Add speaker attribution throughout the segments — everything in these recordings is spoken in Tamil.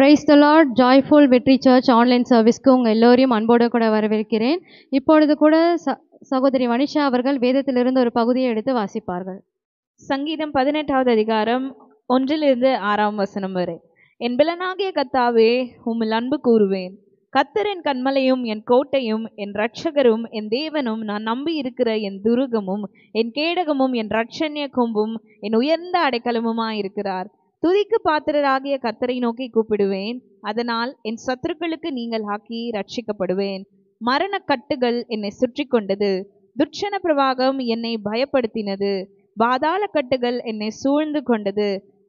Speaker 1: Praise the Lord. ஜாய்ஃபுல் வெற்றி சர்ச் ஆன்லைன் சர்வீஸ்க்கு உங்கள் எல்லோரையும் அன்போடு கூட வரவேற்கிறேன். இப்பொழுது கூட சகோதரி வனிஷா அவர்கள் வேதத்திலிருந்து ஒரு பகுதியை எடுத்து வாசிப்பார்கள்.
Speaker 2: சங்கீதம் 18வது அதிகாரம் 1-6 வரை. என் பிலனாகிய கர்த்தாவே, உம்மில் அன்பு கூறுவேன். கர்த்தர் என் கன்மலையும் என் கோட்டையும் என் இரட்சகரும் என் தேவனும், நான் நம்பி இருக்கிற என் துருகமும் என் கேடகமும் என் இரட்சண்ய கொம்பும் என் உயர்ந்த அடைக்கலமுமாயிருக்கிறார். துதிக்கு பாத்திரராகிய கர்த்தரை நோக்கி கூப்பிடுவேன், அதனால் என் சத்துருக்களுக்கு நீங்கள் ஆக்கி ரட்சிக்கப்படுவேன். மரண கட்டுகள் என்னை சுற்றி கொண்டது, துர்ச்சன பிரவாகம் என்னை பயப்படுத்தினது, பாதாள கட்டுகள் என்னை சூழ்ந்து கொண்டது,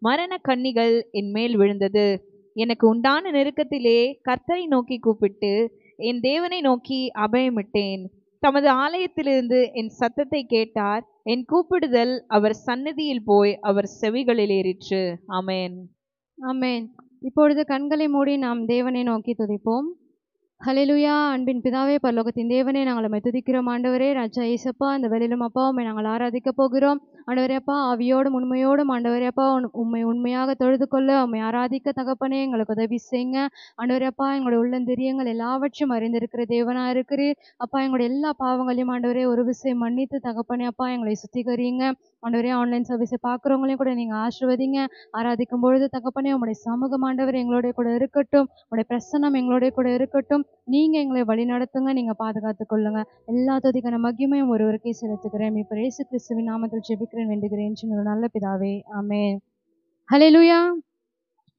Speaker 2: மரண கண்ணிகள் என் மேல் விழுந்தது. எனக்கு உண்டான நெருக்கத்திலே கர்த்தரை நோக்கி கூப்பிட்டு என் தேவனை நோக்கி அபயமிட்டேன். தமது ஆலயத்திலிருந்து என் சத்தத்தை கேட்டார். என் கூப்பிடுதல் அவர் சந்நிதியில் போய் அவர் செவிகளில் ஏறிற்று. ஆமென்,
Speaker 1: ஆமென். இப்பொழுது கண்களை மூடி நாம் தேவனை நோக்கி துதிப்போம். ஹல்லேலூயா. அன்பின் பிதாவே, பரலோகத்தின் தேவனே, நாங்கள் உம்மை துதிக்கிறோம். ஆண்டவரே ராஜா இயேசப்பா, இந்த வேளையிலும் அப்பா உம்மை நாங்கள் ஆராதிக்க போகிறோம். ஆண்டவரே அப்பா, ஆவியோடும் உண்மையோடும் ஆண்டவரே அப்பா உம்மை உண்மையாக தொழுது கொள்ள உம்மை ஆராதிக்க தகப்பனே எங்களுக்கு உதவி செய்யுங்க. ஆண்டவரே அப்பா, எங்களுடைய உள்ளந்திரியங்கள் எல்லாவற்றையும் அறிந்திருக்கிற தேவனாக இருக்கிறீர். அப்பா, எங்களுடைய எல்லா பாவங்களையும் ஆண்டவரே ஒரு விசை மன்னித்து தகப்பனே அப்பா எங்களை சுத்திகரிங்க. ஆண்டவரே, ஆன்லைன் சர்வீஸை பார்க்குறவங்களையும் கூட நீங்கள் ஆசீர்வதிங்க. ஆராதிக்கும் பொழுது தகப்பனே உம்முடைய சமூகம் ஆண்டவரே எங்களோட கூட இருக்கட்டும். உம்முடைய பிரசன்னம் எங்களோட கூட இருக்கட்டும். நீங்கள் எங்களை வழி நடத்துங்க, நீங்கள் பாதுகாத்து கொள்ளுங்க. எல்லா துதிக்கான மகிமையும் ஒருவருக்கே செலுத்துகிறேன். இப்போ இயேசு கிறிஸ்துவின் நாமத்தில் ஜெபிக்கிறேன், வேண்டுகிறேன் நல்ல பிதாவே, ஆமென். ஹல்லேலூயா.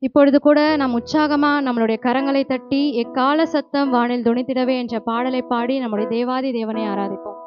Speaker 1: இப்பொழுது கூட நாம் உற்சாகமா நம்மளுடைய கரங்களை தட்டி எக்கால சத்தம் வானில் துணித்திடவே என்ற பாடலை பாடி நம்முடைய தேவாதி தேவனை ஆராதிப்போம்.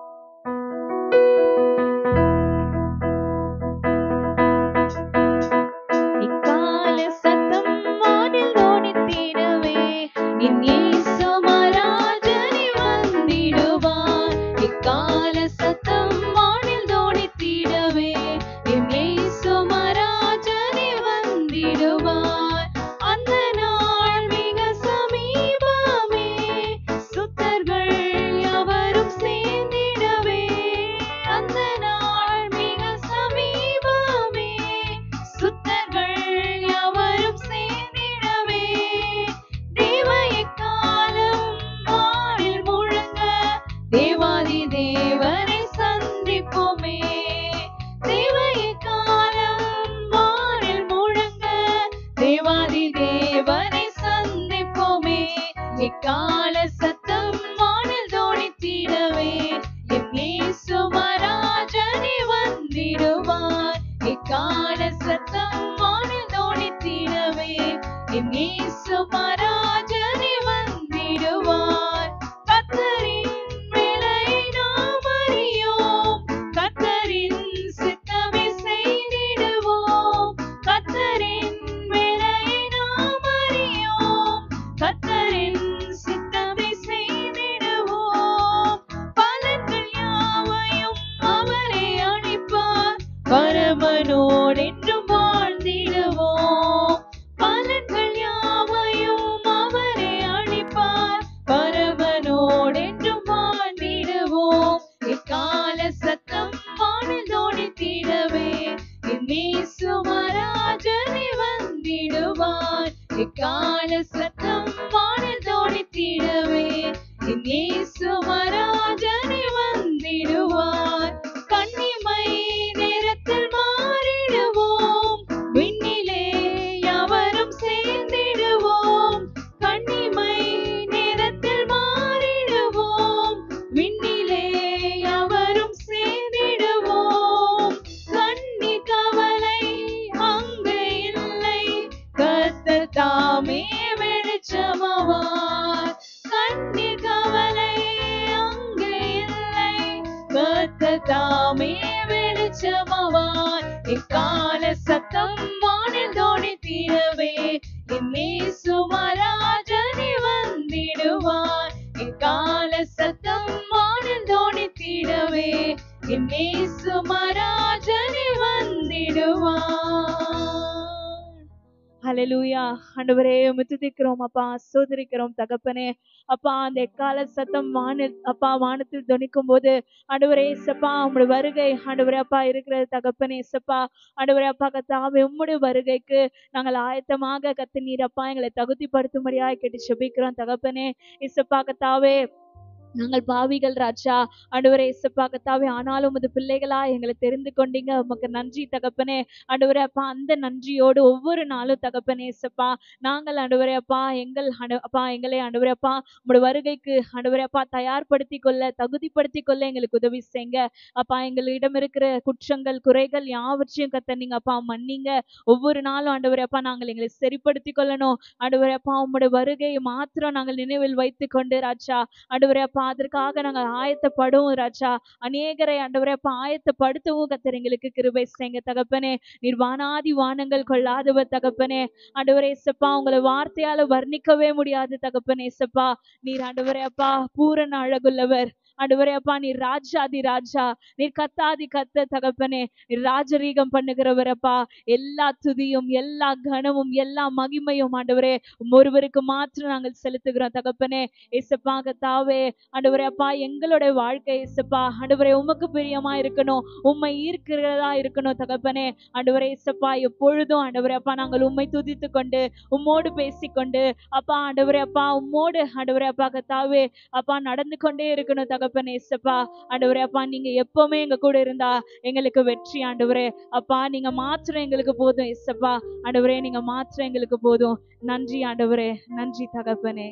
Speaker 2: ஹல்லேலூயா. ஆண்டவரே உம்மை துதிக்கிறோம் அப்பா, ஸ்தோத்திரிக்கிறோம் தகப்பனே. அப்பா அந்த எக்கால சத்தம் வானத்தில் தொனிக்கும் போது ஆண்டவரே இயேசப்பா உம்முடைய வருகை ஆண்டவரே அப்பா இருக்கிறது தகப்பனே இயேசப்பா. ஆண்டவரே அப்பா கர்த்தாவே உம்முடைய வருகைக்கு நாங்கள் ஆயத்தமாக கர்த்த நீர் அப்பா எங்களை தகுதிப்படுத்தும்படியாய் கேட்டு ஜெபிக்கிறோம் தகப்பனே இயேசப்பா. கர்த்தாவே நாங்கள் பாவிகள் ராஜா, ஆண்டவரே இயேசப்பா கர்த்தாவே, ஆனாலும் உமது பிள்ளைகளா எங்களை தெரிந்து கொண்டீங்க, உமக்கு நன்றி தகப்பனே. ஆண்டவரே அப்பா அந்த நன்றியோடு ஒவ்வொரு நாளும் தகப்பனே இயேசப்பா நாங்கள் ஆண்டவரே அப்பா எங்களை ஆண்டவரே அப்பா உம்முடைய வருகைக்கு ஆண்டவரே அப்பா தயார்படுத்தி கொள்ள தகுதிப்படுத்தி கொள்ள எங்களுக்கு உதவி செய்யுங்க அப்பா. எங்களிடம் இருக்கிற குற்றங்கள் குறைகள் யாவற்றையும் கர்த்தர் நீங்க அப்பா மன்னிங்க. ஒவ்வொரு நாளும் ஆண்டவரே அப்பா நாங்கள் எங்களை சரிப்படுத்தி கொள்ளணும் ஆண்டவரே அப்பா. உம்முடைய வருகையை மாத்திரம் நாங்கள் நினைவில் வைத்துக் கொண்டு ராஜா ஆண்டவரே அப்பா அதற்காக நாங்கள் ஆயத்தப்படுவோம் ராஜா. அநேகரை ஆண்டவரே அப்பா ஆயத்தப்படுத்தவும் கர்த்தர் எங்களுக்கு கிருபை செய்யுங்க தகப்பனே. நீர் வானாதி வானங்கள் கொள்ளாதவர் தகப்பனே. ஆண்டவரே இயேசப்பா உங்களை வார்த்தையால வர்ணிக்கவே முடியாது தகப்பனே இயேசப்பா. நீர் ஆண்டவரே அப்பா பூரண அழகுள்ளவர் ஆண்டவரே அப்பா. நீர் ராஜாதி ராஜா, நீர் கத்தாதி கத்த தகப்பனே. நீர் ராஜரீகம் பண்ணுகிறவர் அப்பா. எல்லா துதியும் எல்லா கனமும் எல்லா மகிமையும் ஆண்டவரே ஒருவருக்கு மாத்திரம் நாங்கள் செலுத்துகிறோம் தகப்பனே இயேசப்பா. கர்த்தாவே ஆண்டவரே அப்பா எங்களுடைய வாழ்க்கை இயேசப்பா ஆண்டவரே உமக்கு பிரியமா இருக்கணும், உம்மை ஈர்க்கிறதா இருக்கணும் தகப்பனே. ஆண்டவரே இயேசப்பா எப்பொழுதும் ஆண்டவரே அப்பா நாங்கள் உம்மை துதித்து கொண்டு உம்மோடு பேசிக்கொண்டு அப்பா ஆண்டவரே அப்பா உம்மோடு ஆண்டவரே அப்பா கர்த்தாவே அப்பா நடந்து கொண்டே இருக்கணும் தகப்பனே இயேசப்பா. ஆண்டவரே அப்பா நீங்க எப்பவுமே எங்க கூட இருந்தா எங்களுக்கு வெற்றி ஆண்டவரே அப்பா. நீங்க மாத்திரம் எங்களுக்கு போதும் இயேசப்பா. ஆண்டவரே நீங்க மாத்திரம் எங்களுக்கு போதும். நன்றி ஆண்டவரே, நன்றி தகப்பனே.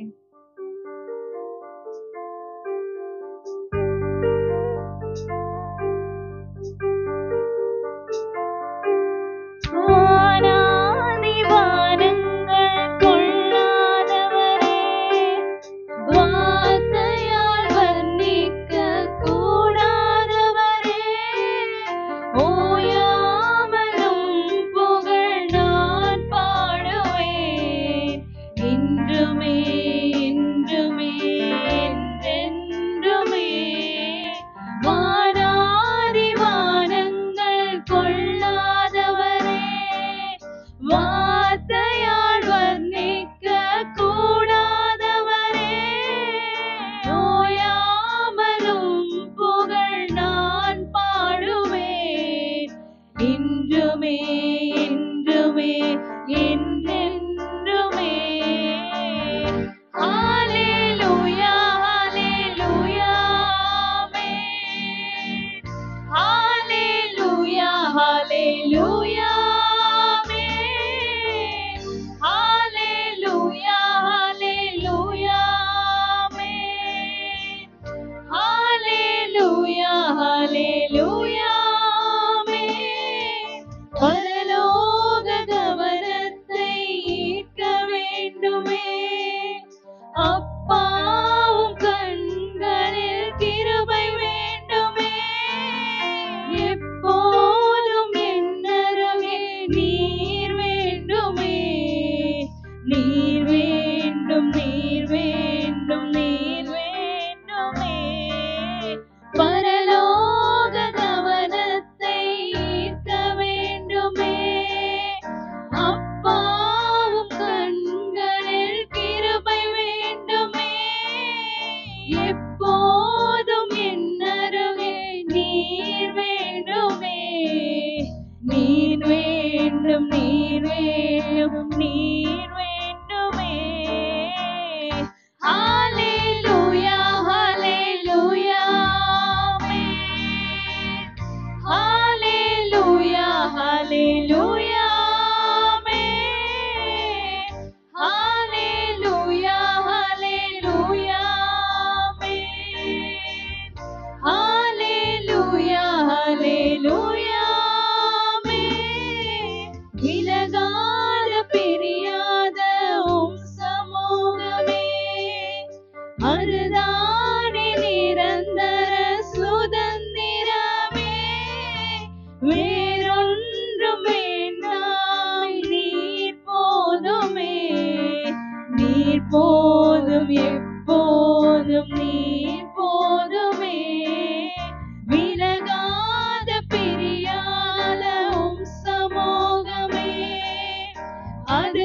Speaker 3: அது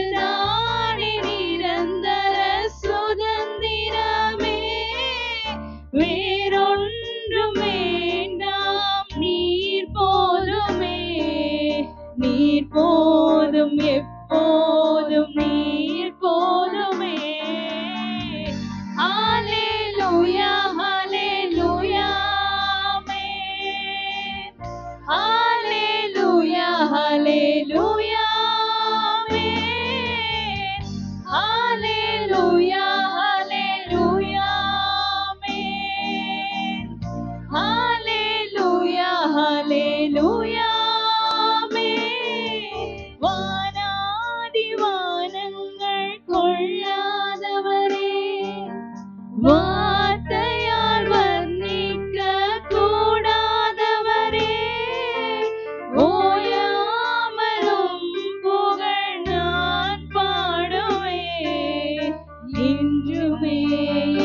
Speaker 2: வார்த்தையால் வர்ணிக்க கூடாதவரே, ஓயாமலும் புகழ் நான் பாடுவேன். இன்றுமே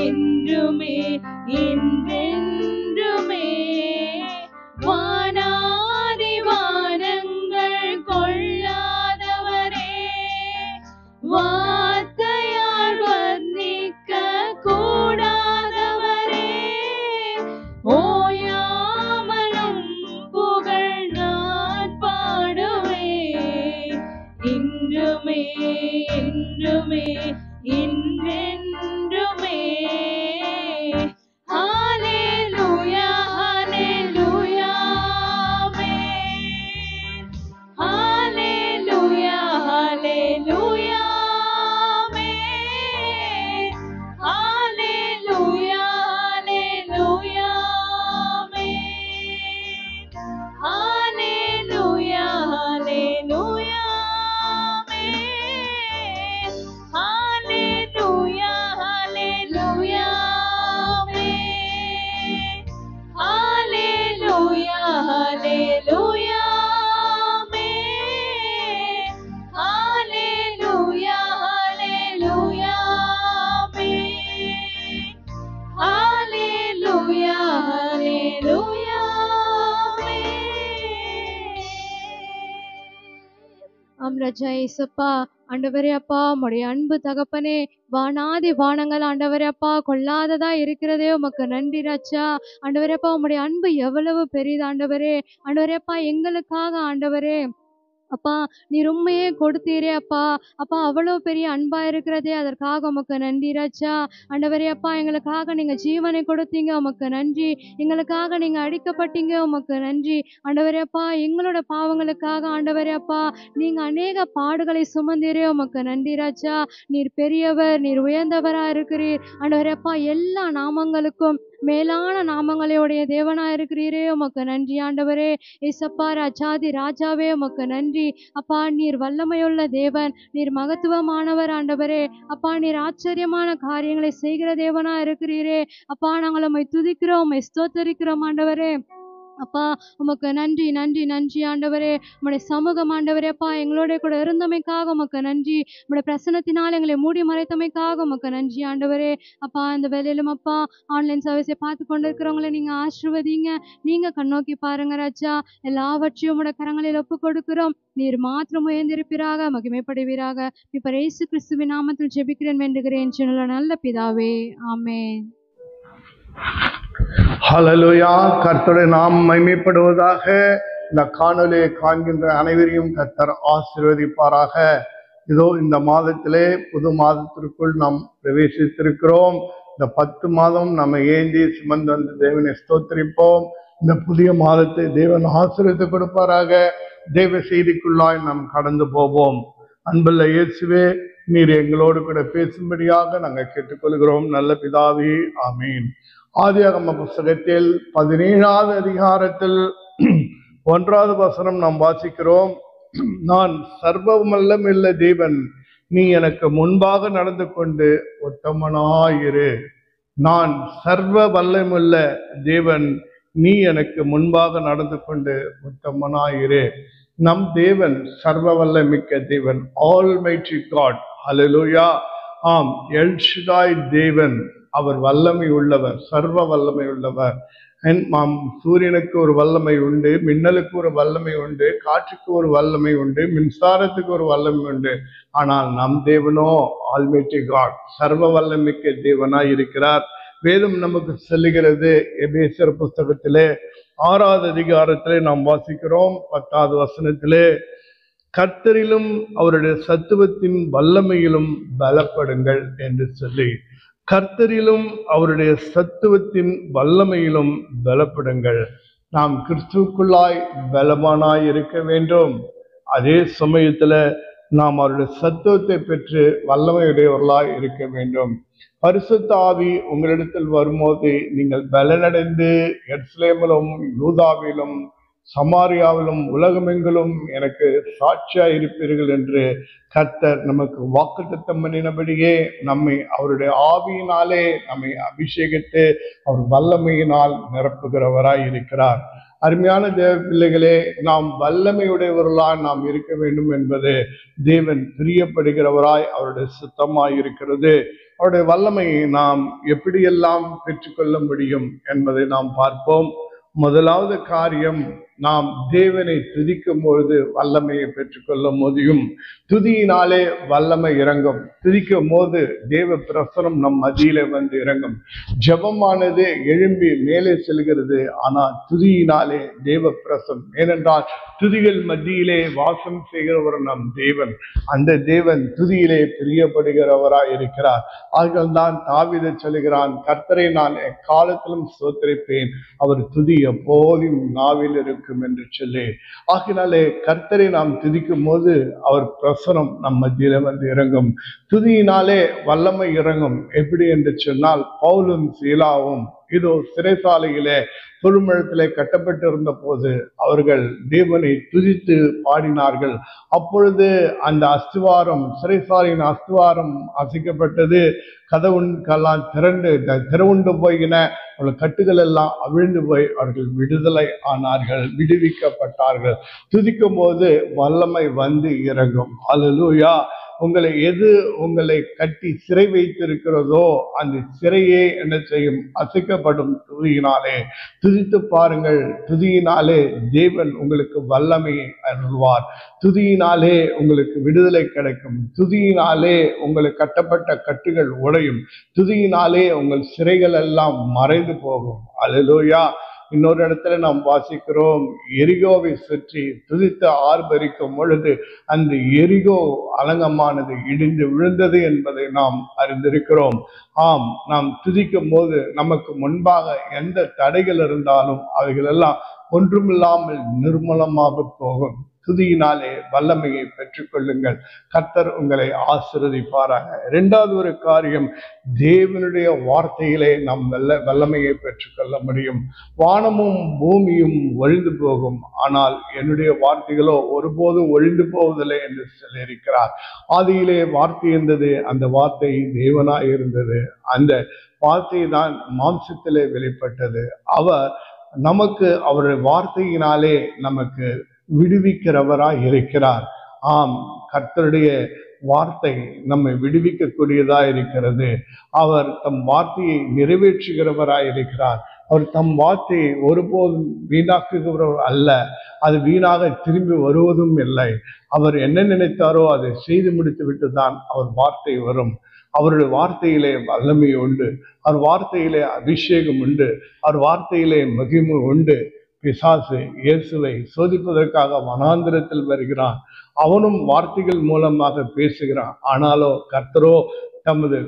Speaker 2: என்றுமே என்றென்றுமே வானாதி வானங்கள் கொள்ளாதவரே, வார்த்தையால் வர்ணிக்க கூடாதவரே, ஓயாமலும் புகழ் நான் பாடுவேன். இன்றுமே என்றுமே என்றென்றுமே. ஹalleluya ஹalleluya ஆமென். ஹalleluya ஹalleluya ஆமென். ஹalleluya ஹalleluya ஆமென். ஹalleluya ஹalleluya ஆமென். ஹalleluya ஹalleluya ஆமென். ஹalleluya ஹalleluya ஆமென். ஹalleluya ஹalleluya ஆமென். ஹalleluya ஹalleluya ஆமென்.
Speaker 1: ஆம் ராஜா ஏசப்பா, ஆண்டவரே அப்பா, உம்முடைய அன்பு தகப்பனே, வானாதி வானங்கள் ஆண்டவரே அப்பா கொள்ளாததா இருக்கிறதே உமக்கு நன்றி ராஜா. ஆண்டவரே அப்பா, உம்முடைய அன்பு எவ்வளவு பெரிது ஆண்டவரே. ஆண்டவரே அப்பா, எங்களுக்காக ஆண்டவரே அப்பா நீர் உண்மையே கொடுத்தீரே அப்பா. அப்பா அவ்வளோ பெரிய அன்பா இருக்கிறதே, அதற்காக உமக்கு நன்றி ராஜா. ஆண்டவரே அப்பா, எங்களுக்காக நீங்க ஜீவனை கொடுத்தீங்க, உமக்கு நன்றி. எங்களுக்காக நீங்க அடிக்கப்பட்டீங்க, உமக்கு நன்றி. ஆண்டவரே அப்பா, எங்களோட பாவங்களுக்காக ஆண்டவரே அப்பா நீங்க அநேக பாடுகளை சுமந்தீரே, உமக்கு நன்றி ராஜா. நீர் பெரியவர், நீர் உயர்ந்தவரா இருக்கிறீர். ஆண்டவரே அப்பா, எல்லா நாமங்களுக்கும் மேலான நாமங்களையுடைய தேவனா இருக்கிறீரே, உமக்கு நன்றி ஆண்டவரே. ஏசப்பா ராஜாதி ராஜாவே, உமக்கு நன்றி அப்பா. நீர் வல்லமையுள்ள தேவன், நீர் மகத்துவமானவர் ஆண்டவரே. அப்பா, நீர் ஆச்சரியமான காரியங்களை செய்கிற தேவனா இருக்கிறீரே அப்பா. நாங்கள் உம்மை துதிக்கிறோம், உம்மை ஸ்தோத்தரிக்கிறோம் ஆண்டவரே. அப்பா உமக்கு நன்றி நன்றி நன்றி ஆண்டவரே. உம்முடைய சமூகம் ஆண்டவரே அப்பா எங்களோட கூட இருந்தமைக்காக உமக்கு நன்றி. உம்முடைய பிரசன்னத்தினால் எங்களை மூடி மறைத்தமைக்காக உமக்கு நன்றி ஆண்டவரே. அப்பா, இந்த வேலையிலும் அப்பா ஆன்லைன் சர்வீஸை பார்த்து கொண்டு இருக்கிறவங்களை நீங்க ஆசீர்வதிங்க. நீங்க கண்ணோக்கி பாருங்க ராஜா. எல்லாவற்றையும் உம்முடைய கரங்களில் ஒப்பு கொடுக்கிறோம். நீர் மாத்திரம் உயர்ந்திருப்பீராக, மகிமைப்படுவீராக. இப்ப இயேசு கிறிஸ்துவின் நாமத்தில் ஜெபிக்கிறேன் வேண்டுகிறேன் சின்ன நல்ல பிதாவே, ஆமென்.
Speaker 3: ஹல்லேலூயா. கர்த்தருடைய நாமம் மகிமைப்படுவதாக. இந்த காணொலியை காண்கின்ற அனைவரையும் கர்த்தர் ஆசீர்வதிப்பாராக. இதோ இந்த மாதத்திலே புது மாதத்திற்குள் நாம் பிரவேசித்திருக்கிறோம். இந்த 10 மாதம் நம்ம ஏந்தி சுமந்து வந்த தேவனை ஸ்தோத்திரிப்போம். இந்த புதிய மாதத்தை தேவன் ஆசீர்வதித்து கொடுப்பாராக. தேவ செய்திக்குள்ளாய் நாம் கடந்து போவோம். அன்புள்ள இயேசுவே, நீர் எங்களோடு கூட பேசும்படியாக நாங்கள் கேட்டுக்கொள்கிறோம். நல்ல பிதாவே, ஆமீன். ஆதியாகம புஸ்தகத்தில் 17வது அதிகாரத்தில் 1வது வசனம் நாம் வாசிக்கிறோம். நான் சர்வவல்லமையுள்ள தேவன், நீ எனக்கு முன்பாக நடந்து கொண்டு உத்தமனாயிரு. நான் சர்வ வல்லமையுள்ள தேவன், நீ எனக்கு முன்பாக நடந்து கொண்டு உத்தமனாயிரு. நம் தேவன் சர்வ வல்லமிக்க தேவன், ஆல்மைட்டி காட். ஹல்லேலூயா. ஆம், எல் ஷடாய் தேவன், அவர் வல்லமை உள்ளவர், சர்வ வல்லமை உள்ளவர். சூரியனுக்கு ஒரு வல்லமை உண்டு, மின்னலுக்கு ஒரு வல்லமை உண்டு, காற்றுக்கு ஒரு வல்லமை உண்டு, மின்சாரத்துக்கு ஒரு வல்லமை உண்டு. ஆனால் நம் தேவனோ ஆல்மைட்டி காட், சர்வ வல்லமிக்க தேவனாய் இருக்கிறார். வேதம் நமக்கு சொல்லுகிறது. எபேசியர் புஸ்தகத்திலே 6வது அதிகாரத்திலே நாம் வாசிக்கிறோம் 10வது வசனத்திலே, கர்த்தரிலும் அவருடைய சத்துவத்தின் வல்லமையிலும் பலப்படுங்கள் என்று சொல்லி, கர்த்தரிலும் அவருடைய சத்துவத்தின் வல்லமையிலும் பலப்படுங்கள். நாம் கிறிஸ்துவுக்குள்ளாய் பலவானாய் இருக்க வேண்டும். அதே சமயத்துல நாம் அவருடைய சத்துவத்தை பெற்று வல்லமையுடையவர்களாய் இருக்க வேண்டும். பரிசுத்த ஆவி உங்களிடத்தில் வரும்போது நீங்கள் பலனடைந்து எருசலேமிலும் யூதாவிலும் சமாரியாவிலும் உலகமெங்கிலும் எனக்கு சாட்சியா இருப்பீர்கள் என்று கர்த்தர் நமக்கு வாக்குத்தத்தம் பண்ணினபடியே நம்மை அவருடைய ஆவியினாலே நம்மை அபிஷேகித்து அவர் வல்லமையினால் நிரப்புகிறவராய் இருக்கிறார். அருமையான தேவ பிள்ளைகளே, நாம் வல்லமையுடையவர்களாய் நாம் இருக்க வேண்டும் என்பது தேவன் பிரியப்படுகிறவராய் அவருடைய சித்தமாய் இருக்கிறது. அவருடைய வல்லமையை நாம் எப்படியெல்லாம் பெற்றுக்கொள்ள முடியும் என்பதை நாம் பார்ப்போம். முதலாவது காரியம், நாம் தேவனை துதிக்கும் பொழுது வல்லமையை பெற்றுக்கொள்ள முடியும். துதியினாலே வல்லமை இறங்கும். துதிக்கும் போது தேவ பிரசனம் நம் மத்தியிலே வந்து இறங்கும். ஜெபமானது எழும்பி மேலே செல்கிறது, ஆனால் துதியினாலே தேவ பிரசனம். ஏனென்றால் துதிகள் மத்தியிலே வாசம் செய்கிறவர் நம் தேவன். அந்த தேவன் துதியிலே பிரியப்படுகிறவராய் இருக்கிறார். ஆகியால்தான் தாவீது சொல்லுகிறான், கர்த்தரை நான் எக்காலத்திலும் ஸ்தோத்திரிப்பேன், அவர் துதி எப்போதும் நாவில் இருக்கும் என்று சொல்லி. ஆகினாலே கர்த்தரை நாம் துதிக்கும் போது அவர் பிரசனம் நம் மத்தியில வந்து இறங்கும். துதியினாலே வல்லமை இறங்கும். எப்படி என்று சொன்னால், பவுலும் சீலாவும் இதோ சிறைசாலையிலே தொழுமழத்திலே கட்டப்பட்டிருந்த போது அவர்கள் தேவனை துதித்து பாடினார்கள். அப்பொழுது அந்த அஸ்திவாரம், சிறைசாலையின் அஸ்திவாரம் அசைக்கப்பட்டது. கதவுக்கெல்லாம் திறவுண்டு போயின. அவர்கள் கட்டுகள் எல்லாம் அவிழ்ந்து போய் அவர்கள் விடுதலை ஆனார்கள், விடுவிக்கப்பட்டார்கள். துதிக்கும் போது வல்லமை வந்து இறங்கும். அல்லேலூயா. உங்களை கட்டி சிறை வைத்திருக்கிறதோ அந்த சிறையே என்ன செய்யும்? அசைக்கப்படும் துதியினாலே. துதித்து பாருங்கள். துதியினாலே தேவன் உங்களுக்கு வல்லமையை அருள்வார். துதியினாலே உங்களுக்கு விடுதலை கிடைக்கும். துதியினாலே உங்களுக்கு கட்டப்பட்ட கட்டுகள் உடையும். துதியினாலே உங்கள் சிறைகள் எல்லாம் மறைந்து போகும். அல்லேலூயா. இன்னொரு இடத்துல நாம் வாசிக்கிறோம், எரிகோவை சுற்றி துதித்து ஆர்ப்பரிக்கும் பொழுது அந்த எரிகோ அலங்கமானது இடிந்து விழுந்தது என்பதை நாம் அறிந்திருக்கிறோம். ஆம், நாம் துதிக்கும் போது நமக்கு முன்பாக எந்த தடைகள் இருந்தாலும் அவைகள் எல்லாம் ஒன்றுமில்லாமல் நிர்மூலமாக போகும். துதியினாலே வல்லமையை பெற்றுக்கொள்ளுங்கள். கர்த்தர் உங்களை ஆசீர்வதிப்பாராக. இரண்டாவது ஒரு காரியம், தேவனுடைய வார்த்தையிலே நாம் வல்லமையை பெற்றுக்கொள்ள முடியும். வானமும் பூமியும் ஒழிந்து போகும், ஆனால் என்னுடைய வார்த்தைகளோ ஒருபோதும் ஒழிந்து போவதில்லை என்று சொல்லியிருக்கிறார். ஆதியிலே வார்த்தை இருந்தது, அந்த வார்த்தை தேவனாய் இருந்தது. அந்த வார்த்தை தான் மாம்சத்திலே வெளிப்பட்டது. அவர் நமக்கு அவருடைய வார்த்தையினாலே நமக்கு விடுவிக்கிறவராய் இருக்கிறார். ஆம், கர்த்தருடைய வார்த்தை நம்மை விடுவிக்கக்கூடியதா இருக்கிறது. அவர் தம் வார்த்தையை நிறைவேற்றுகிறவராய் இருக்கிறார். அவர் தம் வார்த்தையை ஒருபோதும் வீணாக்குகிறவர் அல்ல. அது வீணாக திரும்பி வருவதும் இல்லை. அவர் என்ன நினைத்தாரோ அதை செய்து முடித்து விட்டு தான் அவர் வார்த்தை வரும். அவருடைய வார்த்தையிலே வல்லமை உண்டு. அவர் வார்த்தையிலே அபிஷேகம் உண்டு. அவர் வார்த்தையிலே மகிமை உண்டு. பிசாசு இயேசுவை சோதிப்பதற்காக வனாந்திரத்தில் வருகிறான். அவனும் வார்த்தைகள் மூலமாக பேசுகிறான். ஆனாலோ கர்த்தரோ தமது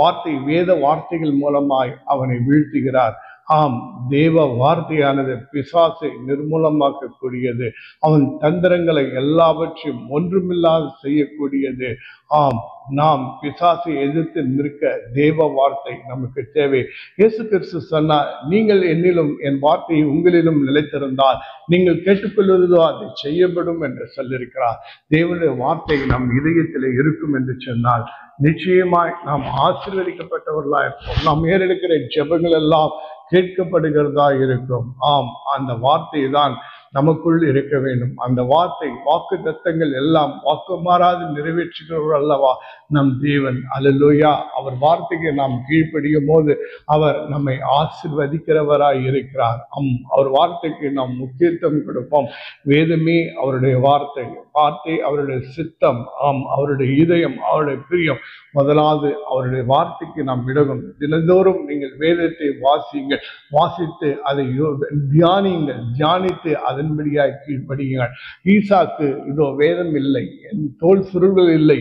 Speaker 3: வார்த்தை, வேத வார்த்தைகள் மூலமாய் அவனை வீழ்த்துகிறார். ஆம், தேவ வார்த்தையானது பிசாசை நிர்மூலமாக்கக்கூடியது. அவன் தந்திரங்களை எல்லாவற்றையும் ஒன்றுமில்லாது செய்யக்கூடியது. ஆம், நாம் பிசாசை எதிர்த்து நிற்க தேவ வார்த்தை நமக்கு தேவை. இயேசு கிறிஸ்து சொன்னார், நீங்கள் என்னிலும் என் வார்த்தை உங்களிலும் நிலைத்திருந்தால் நீங்கள் கேட்டுக்கொள்வதோ அதை செய்யப்படும் என்று சொல்லியிருக்கிறார். தேவனுடைய வார்த்தை நம் இதயத்தில் இருக்கும் என்று சொன்னால் நிச்சயமாய் நாம் ஆசீர்வதிக்கப்பட்டவர்களாக இருப்போம். நாம் ஏறெடுக்கிற ஜெபங்கள் எல்லாம் கேட்கப்படுகிறதா இருக்கும். ஆம், அந்த வார்த்தை தான் நமக்குள் இருக்க வேண்டும். அந்த வார்த்தை, வாக்கு தத்தங்கள் எல்லாம் வாக்கு மாறாது நிறைவேற்றுகிறவர் அல்லவா நம் தேவன். அல்லேலூயா. அவர் வார்த்தைக்கு நாம் கீழ்ப்படியும் போது அவர் நம்மை ஆசீர்வதிக்கிறவராய் இருக்கிறார். அவர் வார்த்தைக்கு நாம் முக்கியத்துவம் கொடுப்போம். வேதமே அவருடைய வார்த்தை, வார்த்தை அவருடைய சித்தம். அவருடைய இதயம், அவருடைய பிரியம். முதலாவது அவருடைய வார்த்தைக்கு நாம் விடவும். தினந்தோறும் நீங்கள் வேதத்தை வாசியுங்கள், வாசித்து அதை தியானியுங்கள், தியானித்து அதன்படியாய் கீழ்ப்படியுங்கள். ஈசாக்கு இதோ வேதம் இல்லை, என் தோல் சுருள்கள் இல்லை,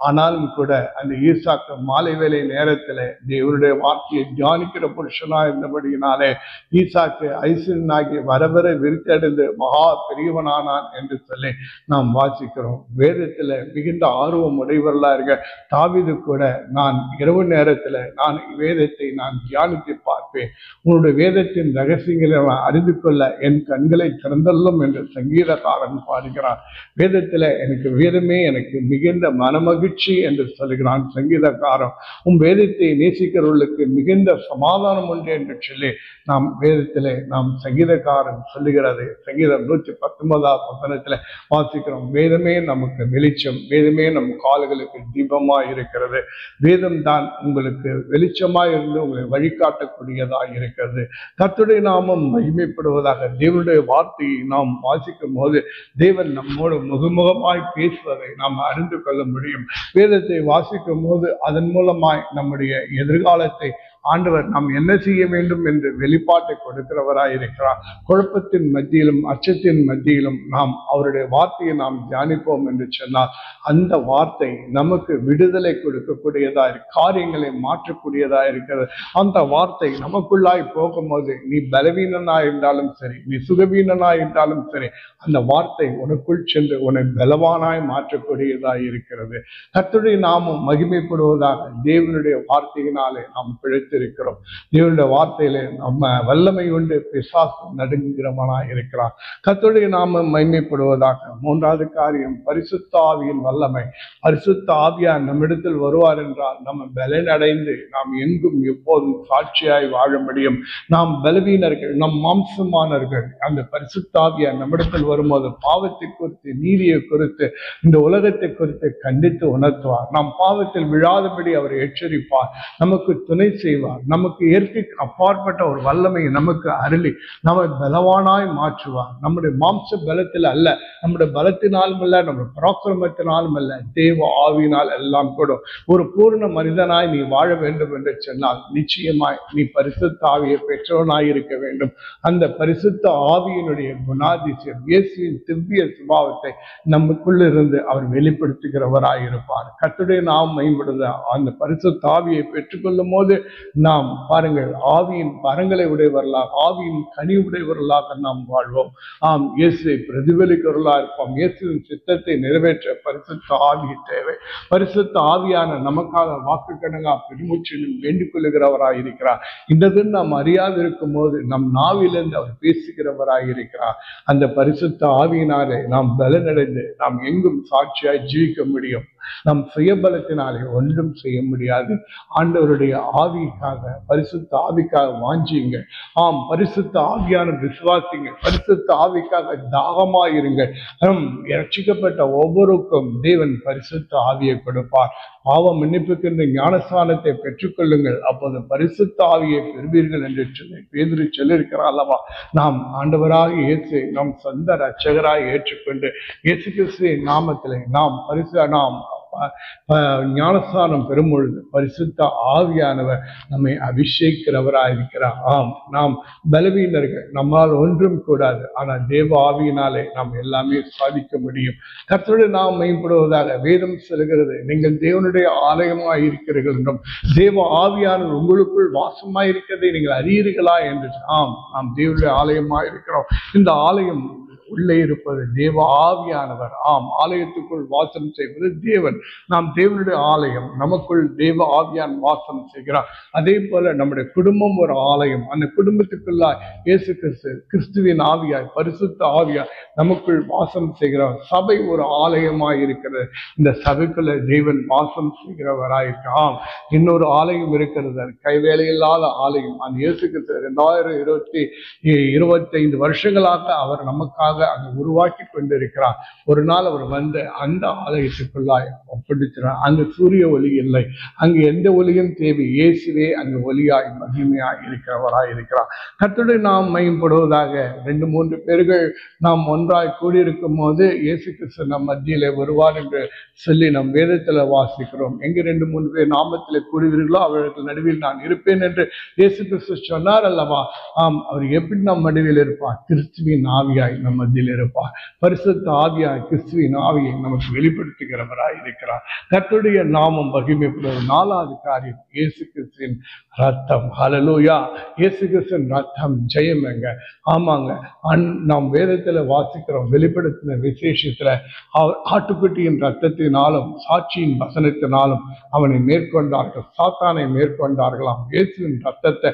Speaker 3: ஆனாலும் கூட அந்த ஈசாக்கு மாலை வேலை நேரத்தில் தேவனுடைய வார்த்தையை தியானிக்கிற புருஷனா இருந்தபடியினாலே ஈசாக்கு ஐஸ்வரனாகி வர விருத்தடைந்து மகா பெரியவனானான் என்று சொல்லி நாம் வாசிக்கிறோம். வேதத்துல மிகுந்த ஆர்வம் உடையவர்களா இருக்க தாவீது கூட, நான் இரவு நேரத்துல நான் வேதத்தை நான் தியானித்து பார்ப்பேன், உன்னுடைய வேதத்தின் ரகசியங்களை நான் அறிந்து கொள்ள என் கண்களை திறந்தள்ளும் என்று சங்கீதக்காரன் பாடுகிறான். வேதத்துல எனக்கு வேதமே எனக்கு மிகுந்த மனமகிழ்ச்சி என்று சொல்கிறான் சங்கீதக்காரன். உன் வேதத்தை நேசிக்கிறவர்களுக்கு மிகுந்த சமாதானம் உண்டு என்று சொல்லி நாம் வேதத்திலே நாம் சங்கீதக்காரன் சொல்லுகிறது. சங்கீதம் 119 வாசிக்கிறோம். வேதமே நமக்கு வெளிச்சம், வேதமே நம் கால்களுக்கு தீபமாய் இருக்கிறது. வேதம் தான் உங்களுக்கு வெளிச்சமாய் இருந்து உங்களை வழிகாட்டக்கூடியதாய் இருக்கிறது. கர்த்தருடைய நாமம் மகிமைப்படுவதாக. தேவனுடைய வார்த்தையை நாம் வாசிக்கும் போது தேவன் நம்மோடு முகமுகமாய் பேசுவதை நாம் அறிந்து கொள்ள முடியும். வேதத்தை வாசிக்கும் போது அதன் மூலமாய் நம்முடைய எதிர்காலத்தை ஆண்டவர் நாம் என்ன செய்ய வேண்டும் என்று வெளிப்பாட்டை கொடுக்கிறவராய் இருக்கிறார். குழப்பத்தின் மத்தியிலும் அச்சத்தின் மத்தியிலும் நாம் அவருடைய வார்த்தையை நாம் தியானிப்போம் என்று சொன்னால் அந்த வார்த்தை நமக்கு விடுதலை கொடுக்கக்கூடியதா காரியங்களை மாற்றக்கூடியதா இருக்கிறது. அந்த வார்த்தை நமக்குள்ளாய் போகும்போது நீ பலவீனனாய் இருந்தாலும் சரி, நீ சுகவீனனாய் இருந்தாலும் சரி, அந்த வார்த்தை உனக்குள் சென்று உன்னை பலவானாய் மாற்றக்கூடியதாய் இருக்கிறது. கர்த்தருடைய நாமம் மகிமைப்படுவதாக. தேவனுடைய வார்த்தையினாலே நாம் பிழைத்திருக்கிறோம். தேவனுடைய வார்த்தையிலே நம்ம வல்லமை உண்டு பிசாசு நடுங்குகிறவனாய் இருக்கிறார். கர்த்தருடைய நாமம் மகிமைப்படுவதாக. மூன்றாவது காரியம் பரிசுத்த ஆவியின் வல்லமை. பரிசுத்த ஆவியார் நம்மிடத்தில் வருவார் என்றால் நம்ம பலனடைந்து நாம் எங்கும் எப்போதும் சாட்சியாய் வாழ முடியும். நாம் பலவீனர்கள், நம் மாம்சமானவர்கள். அந்த பரிசுத்த ஆவியார் நம்மிடத்தில் வரும்போது பாவத்தை குறித்து, நீதியை குறித்து, இந்த உலகத்தை குறித்து கண்டித்து உணர்த்துவார். நாம் பாவத்தில் விழாதபடி அவர் எச்சரிப்பார், நமக்கு துணை செய்வார். நமக்கு இயற்கைக்கு அப்பாற்பட்ட ஒரு வல்லமையை நமக்கு அருளி நம்மை பலவானாய் மாற்றுவார். நம்முடைய மாம்ச பலத்தில் அல்ல, நம்முடைய பலத்தினாலும் அல்ல, நம்முடைய பராக்கிரமத்தினாலும் அல்ல, தேவ ஆவியினால் எல்லாம் கூடும். ஒரு பூர்ண மனிதனாய் நீ வாழ வேண்டும் என்று சொன்னால் நிச்சயமாய் நீ பரிசுத்த ஆவியை பெற்றவனாய் இருக்க வேண்டும். அந்த பரிசுத்த ஆவியினுடைய குணாதிசயம், இயேசுவின் திவ்ய சுபாவத்தை நமக்குள்ளிருந்து அவர் வெளிப்படுத்துகிறவராய் இருப்பார். கர்த்தருடைய நாமம் மேம்படுத அந்த பரிசுத்த ஆவியை பெற்றுக்கொள்ளும் போது நாம் பாருங்கள், ஆவியின் வரங்களை உடையவர்களாக, ஆவியின் கனி உடையவர்களாக நாம் வாழ்வோம். ஆம், இயேசுவை பிரதிபலிக்கிறவர்களாக இருப்போம். இயேசுவின் சித்தத்தை நிறைவேற்ற பரிசுத்த ஆவி தேவை. பரிசுத்த ஆவியான நமக்காக வாக்கு கடங்கா பெருமூச்சிலும் வேண்டிக் கொள்ளுகிறவராய் இருக்கிறார். இந்த நாம் அறியாது இருக்கும் போது நம் நாவிலிருந்து அவர் பேசுகிறவராய் இருக்கிறார். அந்த பரிசுத்த ஆவியினாலே நாம் பலனடைந்து நாம் எங்கும் சாட்சியாய் ஜீவிக்க முடியும். நம் சுயபலத்தினாலே ஒன்றும் செய்ய முடியாது. ஆண்டவருடைய ஆவிக்காக, பரிசுத்த ஆவிக்காக வாஞ்சியுங்கள். ஆம், பரிசுத்த ஆவியான விசுவாசிங்கள். பரிசுத்த ஆவிக்காக தாகமாயிருங்கள். ரட்சிக்கப்பட்ட ஒவ்வொருக்கும் தேவன் பரிசுத்த ஆவியை கொடுப்பார். பாவ மன்னிப்புக்கென்று ஞானஸ்தானத்தை பெற்றுக்கொள்ளுங்கள், அப்போது பரிசுத்த ஆவியை பெறுவீர்கள் என்று சொல்லி பேதுரு சொல்லியிருக்கிறார் அல்லவா. நாம் ஆண்டவராக இயேசு நம் சொந்த இரட்சகராய் ஏற்றுக்கொண்டு இயேசு கிறிஸ்துவின் நாமத்திலே நாம் ஞானஸ்தானம் பெறும் பொழுது பரிசுத்த ஆவியானவர் நம்மை அபிஷேகிக்கிறவராய் இருக்கிறார். ஆம், நாம் பலவீனர்கள், நம்மால் ஒன்றும் கூடாது. ஆனால் தேவ ஆவியினாலே நாம் எல்லாமே சாதிக்க முடியும். கர்த்தருடைய நாம் மேம்படுவதாக. வேதம் சொல்கிறது, நீங்கள் தேவனுடைய ஆலயமாய் இருக்கிறீர்கள் என்றும் தேவ ஆவியானவர் உங்களுக்குள் வாசமாய் இருக்கிறதை நீங்கள் அறியீர்களா என்று. ஆம், நாம் தேவனுடைய ஆலயமாய் இருக்கிறோம். இந்த ஆலயம் உள்ளே இருப்பது தேவ ஆவியானவர். ஆம், ஆலயத்துக்குள் வாசம் செய்வது தேவன். நாம் தேவனுடைய ஆலயம், நமக்குள் தேவ ஆவியான் வாசம் செய்கிறார். அதே போல நம்முடைய குடும்பம் ஒரு ஆலயம். அந்த குடும்பத்துக்குள்ளாய் இயேசு கிறிஸ்துவின் ஆவியாய், பரிசுத்த ஆவியாய் நமக்குள் வாசம் செய்கிறார். சபை ஒரு ஆலயமாய் இருக்கிறது. இந்த சபைக்குள்ள தேவன் வாசம் செய்கிறவராயிருக்காம். இன்னொரு ஆலயம் இருக்கிறது, கைவேலையில்லாத ஆலயம். அந்த இயேசு கிறிஸ்து 2025 வருஷங்களாக அவர் நமக்காக அங்கு உருவாக்கி கொண்டிருக்கிறார். ஒரு நாள் அவர் வந்து அந்த ஆலயத்துக்குள்ளாய் ஒப்படைக்கிறார். அங்கு சூரிய ஒளி இல்லை, அங்கு எந்த ஒளியும் தேவை. இயேசுவே அங்கு ஒளியாய் மகிமையாய் இருக்கிறவராய் இருக்கிறார். கர்த்தருடைய நாம் மேம்படுவதாக. 2-3 பேர்கள் நாம் ஒன்றாய் கூடியிருக்கும் போது இயேசு கிறிஸ்து நம் மத்தியிலே வருவார் என்று சொல்லி நம் வேதத்தில் வாசிக்கிறோம். எங்கு 2-3 பேர் நாமத்திலே கூடுவீர்களோ அவர்கள் நடுவில் நான் இருப்பேன் என்று இயேசு கிறிஸ்து சொன்னார் அல்லவா. ஆம், அவர் எப்படி நம் நடுவில் இருப்பார்? கிறிஸ்துவின் ஆவியாய் நம்ம மத்தியில் இருப்பார். பரிசுத்த ஆவியாய் கிறிஸ்துவின் ஆவியை நமக்கு வெளிப்படுத்துகிறவராய் இருக்கிறார். கர்த்தருடைய நாமம் மகிமைப்படுவது. 4வது காரியம், இயேசு கிறிஸ்துவின் ரத்தம். ஹல்லேலூயா. இயேசு கிறிஸ்துவின் ரத்தம் ஜெயமேங்க. ஆமாங்க, நாம் வேதத்துல வாசிக்கிறோம், வெளிப்படுத்தின விசேஷத்துல ஆட்டுக்குட்டியின் ரத்தத்தினாலும் சாட்சியின் வசனத்தினாலும் அவனை மேற்கொண்டார்கள், சாத்தானை மேற்கொண்டார்களாம். இயேசுவின் ரத்தத்தை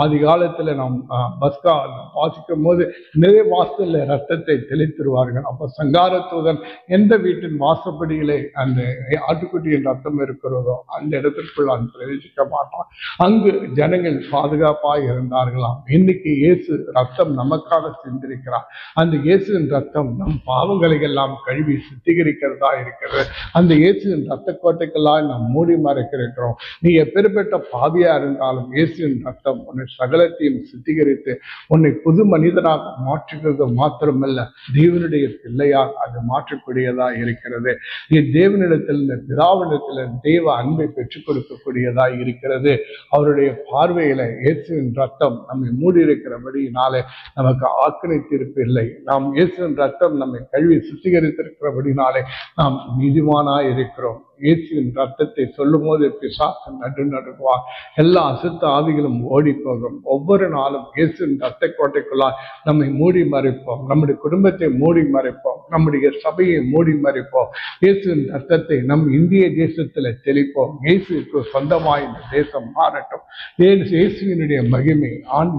Speaker 3: ஆதி காலத்துல நாம் பஸ்கா வாசிக்கும் போது நிறைய வாசல்ல ரத்தத்தை தெளித்திருவார்கள். அப்ப சங்கார தூதன் எந்த வீட்டின் வாசப்படியிலே அந்த ஆட்டுக்குட்டியின் ரத்தம் இருக்கிறதோ அந்த இடத்திற்குள் அவன் பிரவேசிக்க மாட்டான். அங்கு ஜனங்கள் பாதுகாப்பாக இருந்தார்களாம். இன்னைக்கு இயேசு ரத்தம் நமக்காக சிந்திருக்கிறார். அந்த இயேசுவின் ரத்தம் நம் பாவங்களை எல்லாம் கழுவி சுத்திகரிக்கிறதா இருக்கிறது. அந்த இயேசுவின் ரத்த கோட்டைக்கெல்லாம் நாம் மூடி மறைக்கிறோம். நீ எப்பேற்பட்ட பாவியா இருந்தாலும் இயேசுவின் ரத்தம் உன்னை சகலத்தையும் சுத்திகரித்து உன்னை புது மனிதனாக மாற்றுகிறது மாத்திரமல்ல, தேவனுடைய பிள்ளையாக அது மாற்றக்கூடியதா இருக்கிறது. நீ தேவனிடத்தில், இந்த பிதாவினிடத்தில் தேவ அன்பை பெற்றுக் கொடுக்கக்கூடியதா இருக்கிறது. அவருடைய பார்வையில இயேசுவின் ரத்தம் நம்மை மூடி இருக்கிறபடினாலே நமக்கு ஆக்கினை தீர்ப்பு இல்லை. நாம் இயேசுவின் ரத்தம் நம்மை கழுவி சுத்திகரித்திருக்கிறபடினாலே நாம் நீதிமானாய் இருக்கிறோம். இயேசுவின் ரத்தத்தை சொல்லும் போது பிசாசு நடுநடுவார். எல்லா அசுத்த ஆவிகளும் ஓடி போகும். ஒவ்வொரு நாளும் இயேசுவின் ரத்த கோட்டைக்குள்ளால் நம்மை மூடி மறைப்போம். நம்முடைய குடும்பத்தை மூடி மறைப்போம். நம்முடைய சபையை மூடி மறைப்போம். இயேசுவின் ரத்தத்தை நம் இந்திய தேசத்துல தெளிப்போம். இயேசுக்கு சொந்தமாய் இந்த தேசம் மாறட்டும். இயேசுவினுடைய மகிமை,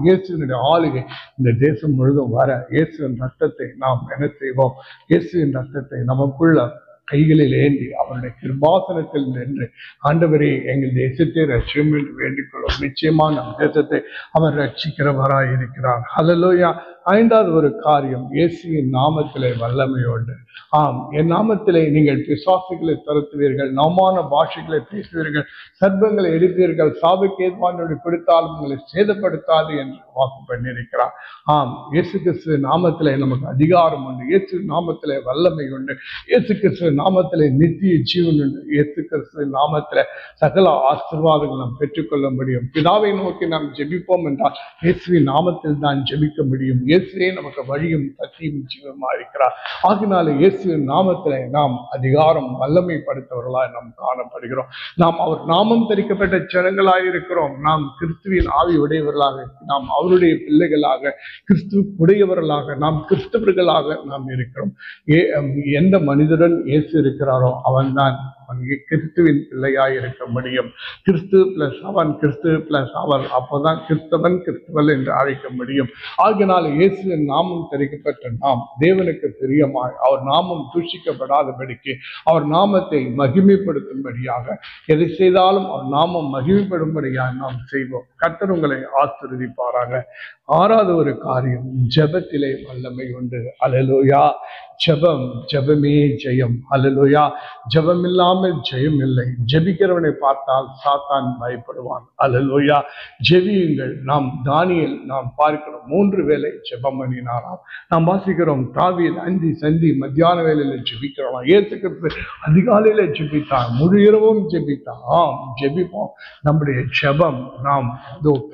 Speaker 3: இயேசுவினுடைய ஆளுகை இந்த தேசம் முழுதும் வர இயேசுவின் ரத்தத்தை நாம் என்ன செய்வோம்? இயேசுவின் ரத்தத்தை நமக்குள்ள கைகளில் ஏந்தி அவருடைய கிருபாசனத்தில் நின்று, ஆண்டவரே எங்கள் தேசத்தை ரட்சியும் என்று வேண்டிக் கொள்ளும். நிச்சயமா நம் தேசத்தை அவர் ரட்சிக்கிறவராய் இருக்கிறார். ஹல்லேலூயா. 5வது ஒரு காரியம், இயேசுவின் நாமத்திலே வல்லமையோடு. ஆம், என் நாமத்திலே நீங்கள் பிசாசுகளை துரத்துவீர்கள், நவமான பாஷைகளை பேசுவீர்கள், சர்ப்பங்களை எடுப்பீர்கள், சாவுக்கு ஏதுவானவர்களை கொடுத்தாலும் உங்களை சேதப்படுத்தாது என்று வாக்கு பண்ணியிருக்கிறார். ஆம், இயேசு கிறிஸ்து நாமத்திலே நமக்கு அதிகாரம் உண்டு. இயேசு நாமத்திலே வல்லமை உண்டு. இயேசு கிறிஸ்து நாமத்திலே நித்திய ஜீவன் உண்டு. இயேசு கிறிஸ்து நாமத்திலே சகல ஆசீர்வாதங்கள் நாம் பெற்றுக்கொள்ள முடியும். பிதாவை நோக்கி நாம் ஜெபிப்போம் என்றால் இயேசுவின் நாமத்தில் தான் ஜெபிக்க முடியும். இயேசுவே நமக்கு வழியும் சத்தியும் ஜீவமா இருக்கிறார். ஆகினால இயேசுவின் நாமத்திலே நாம் அதிகாரம் வல்லமை படுத்தவர்களாய் நாம் காணப்படுகிறோம். நாம் அவர் நாமம் தரிக்கப்பட்ட ஜனங்களாய் இருக்கிறோம். நாம் கிறிஸ்துவின் ஆவி உடையவர்களாக, நாம் அவருடைய பிள்ளைகளாக, கிறிஸ்துவ உடையவர்களாக, நாம் கிறிஸ்தவர்களாக நாம் இருக்கிறோம். எந்த மனிதருடன் இயேசு இருக்கிறாரோ அவன்தான் கிறிஸ்துவின் பிள்ளையாய் இருக்க முடியும். கிறிஸ்து பிளஸ் அவன், கிறிஸ்து பிளஸ் அவர், அப்போதான் கிறிஸ்தவன் கிறிஸ்துவல் என்று அழைக்க முடியும். ஆகினால் இயேசுவின் நாமம் தெரிவிக்கப்பட்ட நாம் தேவனுக்கு பிரியமாய், அவர் நாமம் தூஷிக்கப்படாதபடிக்கு, அவர் நாமத்தை மகிமைப்படுத்தும்படியாக, எதை செய்தாலும் அவர் நாமம் மகிமைப்படும்படியாக நாம் செய்வோம். கர்த்தர் உங்களை ஆசீர்வதிப்பாராக. 6வது ஒரு காரியம், ஜெபத்திலே வல்லமை உண்டு. அல்லேலூயா. ஜெபமே ஜெயம். அல்லேலூயா. ஜெபம் இல்லாமல் ஜெயம் இல்லை. ஜெபிக்கிறவனை பார்த்தால் சாத்தான் பயப்படுவான். அல்லேலூயா. ஜெபியுங்கள். நாம் தானியேல் நாம் பார்க்கிறோம், 3 வேளை ஜெபம் பண்ணினாராம். நாம் வாசிக்கிறோம், தாவீது 5 சந்தி மத்தியான வேளையில ஜெபிக்கிறோம். இயேசு கிறிஸ்து அதிகாலையில ஜெபித்தார், முழு இரவும் ஜெபித்தார். ஆம், ஜெபிப்போம். நம்முடைய ஜெபம், நாம்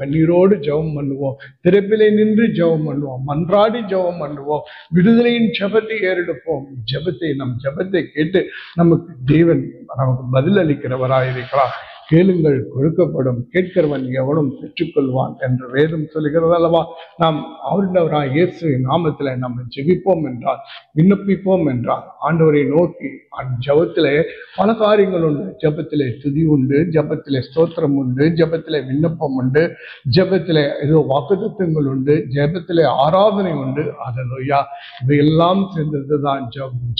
Speaker 3: கண்ணீரோடு ஜெபம் பண்ணுவோம், திறப்பிலே நின்று ஜெபம் பண்ணுவோம், மன்றாடி ஜெபம் பண்ணுவோம், விடுதலையின் ஜெபத்தை ஏறெடுப்போம். நம் ஜெபத்தை கேட்டு நமக்கு தேவன் நமக்கு பதில் அளிக்கிறவராயிருக்கிறார். கேளுங்கள் கொடுக்கப்படும், கேட்கிறவன் எவனும் பெற்றுக்கொள்வான் என்று வேதம் சொல்கிறது அல்லவா? நாம் அவருடைய இயேசுவின் நாமத்திலே நம்ம ஜெபிப்போம் என்றால், விண்ணப்பிப்போம் என்றால், ஆண்டவரை நோக்கி ஜெபத்திலே பல காரியங்கள் உண்டு. ஜெபத்திலே துதி உண்டு, ஜெபத்திலே ஸ்தோத்திரம் உண்டு, ஜெபத்திலே விண்ணப்பம் உண்டு, ஜெபத்திலே ஏதோ வாக்குத்தத்தங்கள் உண்டு, ஜெபத்திலே ஆராதனை உண்டு. அல்லேலூயா. இவையெல்லாம் சேர்ந்ததுதான்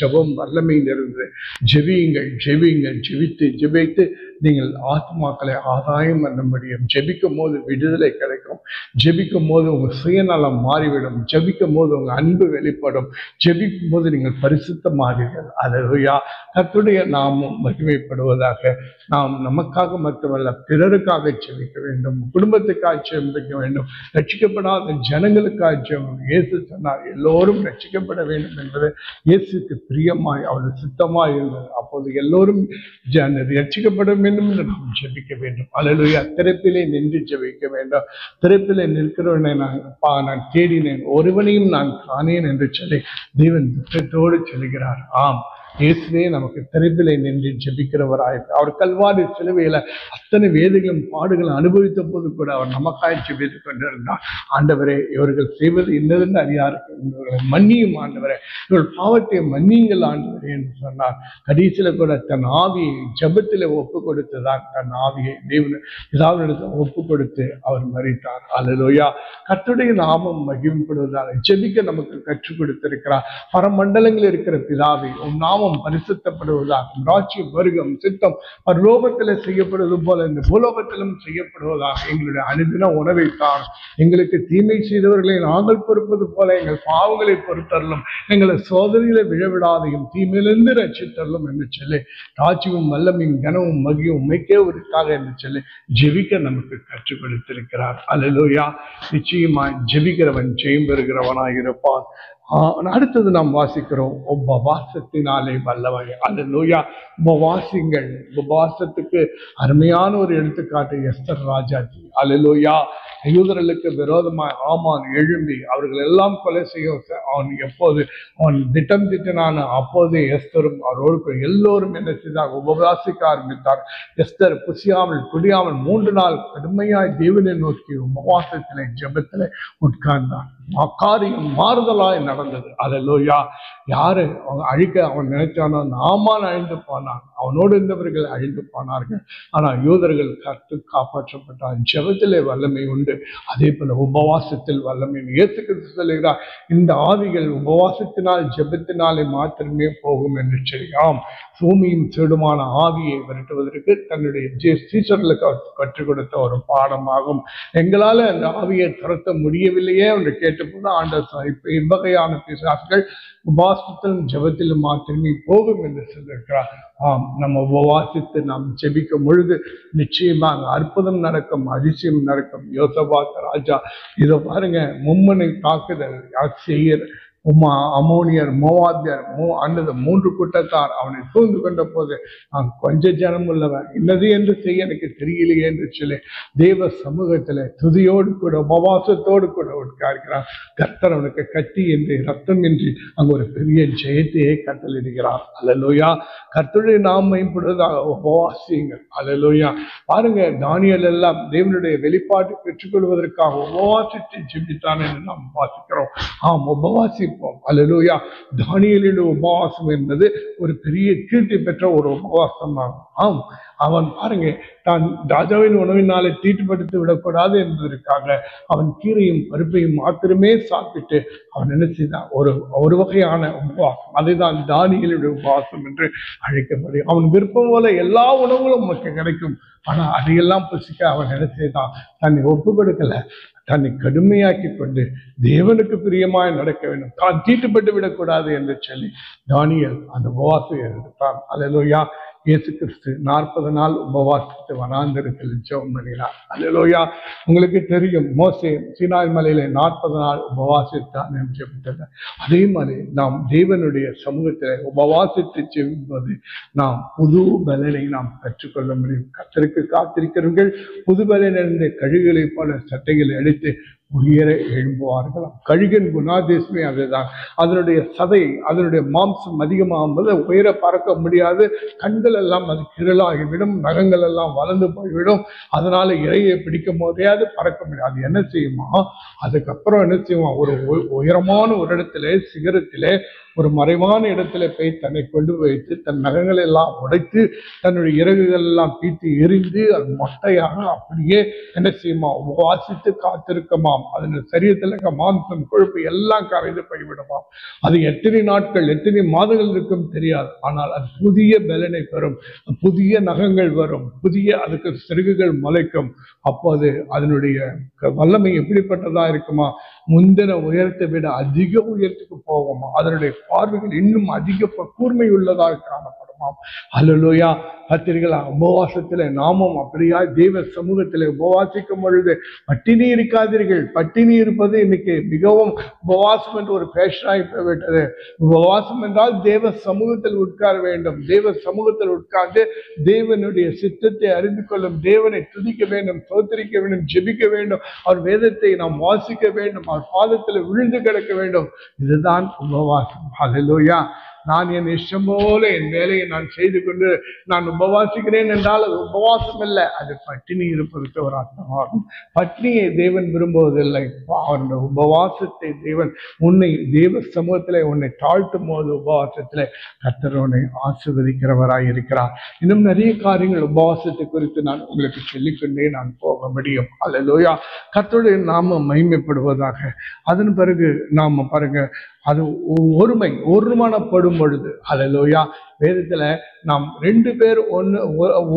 Speaker 3: ஜெபம் வல்லமை நிறைந்தது. ஜெபியுங்கள், ஜெபியுங்கள். ஜெபித்து நீங்கள் ஆத்மாக்களை ஆதாயம் பண்ண முடியும். ஜெபிக்கும் போது விடுதலை கிடைக்கும். ஜெபிக்கும் போது உங்க சுயநலம் மாறிவிடும். ஜெபிக்கும் போது உங்க அன்பு வெளிப்படும். ஜெபிக்கும் போது நீங்கள் பரிசுத்தமாகிறீர்கள். அல்லேலூயா. கர்த்தருடைய நாமம் மகிமைப்படுவதாக. நாம் நமக்காக மட்டுமல்ல, பிறருக்காக ஜெபிக்க வேண்டும், குடும்பத்துக்காக ஜெபிக்க வேண்டும், ரட்சிக்கப்படாத ஜனங்களுக்காக ஜெபிக்க. இயேசு சொன்னார், எல்லோரும் ரட்சிக்கப்பட வேண்டும் என்பது இயேசுக்கு பிரியமாய் அவருடைய சித்தமாய் இருந்தது. அப்போது எல்லோரும் ரட்சிக்கப்பட வேண்டும் என்று நாம் ஜெபிக்க வேண்டும். அல்லேலூயா. திறப்பிலே நின்று ஜெபிக்க வேண்டும். உயரத்தில் நிற்கிறவனை நான் தேடினேன், ஒருவனையும் நான் காணேன் என்று சொல்லி தேவன் துக்கத்தோடு சொல்கிறார். ஆம், இயேசுவே நமக்கு திரைப்பிலை நின்று ஜெபிக்கிறவராயிருக்கிறார். அவர் கல்வாரி சிலுவையில அத்தனை வேதங்களும் பாடுகளும் அனுபவித்த போது கூட அவர் நமக்காய் ஜெபித்துக் கொண்டிருந்தார். ஆண்டவரே, இவர்கள் செய்வது இன்னதென்று அறியார்கள், இவர்களை மன்னியும் ஆண்டவரே, இவர்கள் பாவத்தை மன்னியுங்கள் ஆண்டவரே என்று சொன்னார். கடைசியில கூட தன் ஆவியை ஜெபத்திலே ஒப்பு கொடுத்துதான் தன் ஆவியை பிதாவினிடத்தில் ஒப்பு கொடுத்து அவர் மரித்தார். அல்லேலூயா. கர்த்தருடைய நாமம் மகிமைப்படுவதாக ஜெபிக்க நமக்கு கற்றுக் கொடுத்திருக்கிறார். பரமண்டலங்களில் இருக்கிற பிதாவே, உம் நாமம் பரிசுத்தப்படுவதாக, ராஜ்யம் வருகம் சித்தம் பரலோகத்திலே செய்யப்படுவது போல இந்த பூலோகத்திலும் செய்யப்படுவதாக. எங்களுடைய அனுதின உணவை தான், எங்களுக்கு தீமை செய்தவர்களை நாங்கள் பொறுப்பது போல எங்கள் பாவங்களை பொறுத்தரலும், எங்களை சோதனையில விழவிடாதையும் தீமையிலிருந்து ரட்சித்தரலும் என்று சொல்லி ராஜ்யமும் வல்லமையும் கனமும் மகியும் உமைக்கே உரித்தாக என்று சொல்லி ஜெபிக்க நமக்கு கற்றுக் கொடுத்திருக்கிறார். அல்லேலூயா. நிச்சயமாய் ஜெபிக்கிறவன் ஜெயம் பெறுகிறவனாய் இருப்பான். அடுத்தது நாம் வாசிக்கிறோம், உபவாசத்தினாலே வல்லவன். அல்லேலூயா. உபவாசிங்கள். உபவாசத்துக்கு அருமையான ஒரு எடுத்துக்காட்டு எஸ்தர் ராஜாஜி. அல்லேலூயா. யூதர்களுக்கு விரோதமாய் ஆமான் எழும்பி அவர்கள் எல்லாம் கொலை செய்ய அவன் திட்டம் திட்டனான அப்போதே எஸ்தரும் அவரோடு எல்லோரும் என்ன செய்தார், உபவாசிக்க ஆரம்பித்தார். எஸ்தர் புசியாமல் குடியாமல் 3 நாள் கடுமையாய் தேவனை நோக்கி உபவாசத்திலே ஜெபத்திலே உட்கார்ந்தார். அக்காரியம் மாறுதலாய் நடந்தது. அல்லேலூயா. யாரு அழிக்க அவன் நினைச்சானோ நாமான் அழிந்து போனான், அவனோடு இருந்தவர்கள் அழிந்து போனார்கள். ஆனால் யூதர்கள் காப்பாற்றப்பட்டார். ஜெபத்திலே வல்லமை உண்டு, அதே போல உபவாசத்தில் வல்லமை. இயேசு கிறிஸ்து சொல்கிறார், இந்த ஆவிகள் உபவாசத்தினால் ஜெபத்தினாலே மாத்திரமே போகும் என்று சொல்லியாம். பூமியும் செடுமான ஆவியை விரட்டுவதற்கு தன்னுடைய சீசர்களுக்கு கற்றுக் கொடுத்த ஒரு பாடமாகும். எங்களால அந்த ஆவியை துரத்த முடியவில்லையே என்று கேட்டபோது ஆண்டவர் இவ்வகையான பிசாசுகள் உபவாசத்திலும் ஜெபத்திலும் மாத்திரமே போகும் என்று சொல்லியிருக்கிறார். ஆம், நம்ம உபவாசித்து நாம் ஜெபிக்கும் பொழுது நிச்சயமாக அற்புதம் நடக்கும், அதிசயம் நடக்கும். யோசபாத் ராஜா இதை பாருங்க, மும்மனை தாக்குதல் செய்ய அமோனியர் மோவாபியர் அல்லது 3 கூட்டத்தார் அவனை சூழ்ந்து கொண்ட போது, நான் கொஞ்ச ஜனம் உள்ளவன், என்னது என்று செய்ய எனக்கு தெரியலையே என்று சொல்லி தேவ சமூகத்துல துதியோடு கூட உபவாசத்தோடு கூட உட்கார்கிறார். கர்த்தர் அவனுக்கு கட்டி என்று ரத்தம் என்று அங்கு ஒரு பெரிய ஜெயத்தையே கட்டளிடுகிறார். அல்லேலூயா. கர்த்தருடைய நாம் மேம்படுவதாக உபவாசியுங்கள். அல்லேலூயா. பாருங்க, தானியேல் எல்லாம் தேவனுடைய வெளிப்பாட்டை பெற்றுக்கொள்வதற்காக உபவாசித்து ஜெபித்தான் என்று நாம் வாசிக்கிறோம். ஆம், உபவாசி. அல்லேலூயா. தானியேலின் உபவாசம் என்பது ஒரு பெரிய கீர்த்தி பெற்ற ஒரு உபவாசமாகும். ஆம், அவன் பாருங்க, தான் ராஜாவின் உணவினாலே தீட்டுப்படுத்தி விடக்கூடாது என்பதற்காக அவன் கீரையும் பருப்பையும் மாத்திரமே சாப்பிட்டு அவன் என்ன செய்தான், ஒரு வகையான உபவாசம். அதுதான் தானியேலுடைய உபவாசம் என்று அழைக்கப்படும். அவன் விருப்பம் போல எல்லா உணவுகளும் நமக்கு கிடைக்கும், ஆனா அதையெல்லாம் புசிக்க அவன் என்ன செய்தான், தன்னை ஒப்பு கொடுக்கல, தன்னை கடுமையாக்கி கொண்டு தேவனுக்கு பிரியமாய் நடக்க வேண்டும், தான் தீட்டுப்பட்டு விடக்கூடாது என்று சொல்லி தானியேல் அந்த உபவாசம் எடுத்தான். அல்லேலூயா. இயேசு கிறிஸ்து 40 நாள் உபவாசித்து வனாந்தரத்தில் ஜெபம் பண்ணினார். அல்லேலூயா. உங்களுக்கு தெரியும், மோசே சீனாய் மலையிலே 40 நாள் உபவாசித்தான் என்று ஜெபித்தது. அதே மாதிரி நாம் தேவனுடைய சமூகத்தில் உபவாசித்து ஜெபிப்பது நாம் புது பலனை நாம் கற்றுக்கொள்ள முடியும். கர்த்தருக்கு காத்திருக்கிறவர்கள் புது பலனிலிருந்து கழுகுகளை போல சட்டைகளை அடித்து உயர எழும்புவார்கள். கழுகின் குணாதிசமே அதுதான். அதனுடைய சதை, அதனுடைய மாம்சம் அதிகமாகும்போது உயர பறக்க முடியாது. கண்கள் எல்லாம் அது கிரலாகிவிடும், நகங்கள் எல்லாம் வளர்ந்து போய்விடும். அதனால இறையை பிடிக்க முடியாது, பறக்க முடியாது. என்ன செய்யுமா, அதுக்கப்புறம் என்ன செய்யுமா, ஒரு உயரமான ஒரு இடத்துல சிகரத்திலே ஒரு மறைவான இடத்துல போய் தன்னை கொண்டு வைத்து தன் நகங்கள் எல்லாம் உடைத்து தன்னுடைய இறகுகள் எல்லாம் பீத்து எரிந்து அது மொட்டையாக அப்படியே என்ன செய்யுமா, உபவாசித்து காத்திருக்குமாம். அதன் சரீரத்தில் மாம்சம் கொழுப்பு எல்லாம் கரைந்து போய்விடுமாம். அது எத்தனை நாட்கள் எத்தனை மாதங்கள் இருக்கும் தெரியாது, ஆனால் அது புதிய பலனை பெறும், புதிய நகங்கள் வரும், புதிய அதுக்கு சிறகுகள் முளைக்கும். அப்போது அதனுடைய வல்லமை எப்படிப்பட்டதா இருக்குமா, முந்தின உயரத்தை விட அதிக உயரத்துக்கு போகுமா. அதனுடைய பார்வைகள் இன்னும் அதிக கூர்மை உள்ளதாக காணப்படும். உபவாசமாம். அல்லேலூயா. பார்த்தீர்களா, உபவாசத்திலே நாமும் அப்படியா தெய்வ சமூகத்திலே உபவாசிக்கும் பொழுது பட்டினி இருக்காதீர்கள். பட்டினி இருப்பது இன்னைக்கு மிகவும் உபவாசம் என்று ஒரு பேஷனாய் போய்விட்டது. உபவாசம் என்றால் தேவ சமூகத்தில் உட்கார வேண்டும். தேவ சமூகத்தில் உட்கார்ந்து தேவனுடைய சித்தத்தை அறிந்து கொள்ளும், தேவனை துதிக்க வேண்டும், ஸ்தோத்திரிக்க வேண்டும், ஜெபிக்க வேண்டும், அவர் வேதத்தை நாம் வாசிக்க வேண்டும், அவர் பாதத்தில் விழுந்து கிடக்க வேண்டும். இதுதான் உபவாசம். அல்லேலூயா. நான் என் இஷ்டம் போல என் வேலையை நான் செய்து கொண்டு நான் உபவாசிக்கிறேன் என்றால் அது உபவாசம் இல்லை, அது பட்டினி இருப்பதற்கு ஒரு அர்த்தமாகும். பட்டினியை தேவன் விரும்புவதில்லை. அவருடைய உபவாசத்தை தேவன் உன்னை தேவ சமூகத்திலே உன்னை தாழ்த்தும் போது உபவாசத்திலே கர்த்தர் உன்னை ஆசீர்வதிக்கிறவராய் இருக்கிறார். இன்னும் நிறைய காரியங்கள் உபவாசத்தை குறித்து நான் உங்களுக்கு சொல்லிக்கொண்டே நான் போக முடியும். அல்லேலூயா. கர்த்தருடைய நாமம் மகிமைப்படுவதாக. அதன் பிறகு நாம பாருங்க, அது ஒருமனப்படும் பொழுது, அல்லேலூயா, வேதத்துல நாம் 2 பேர்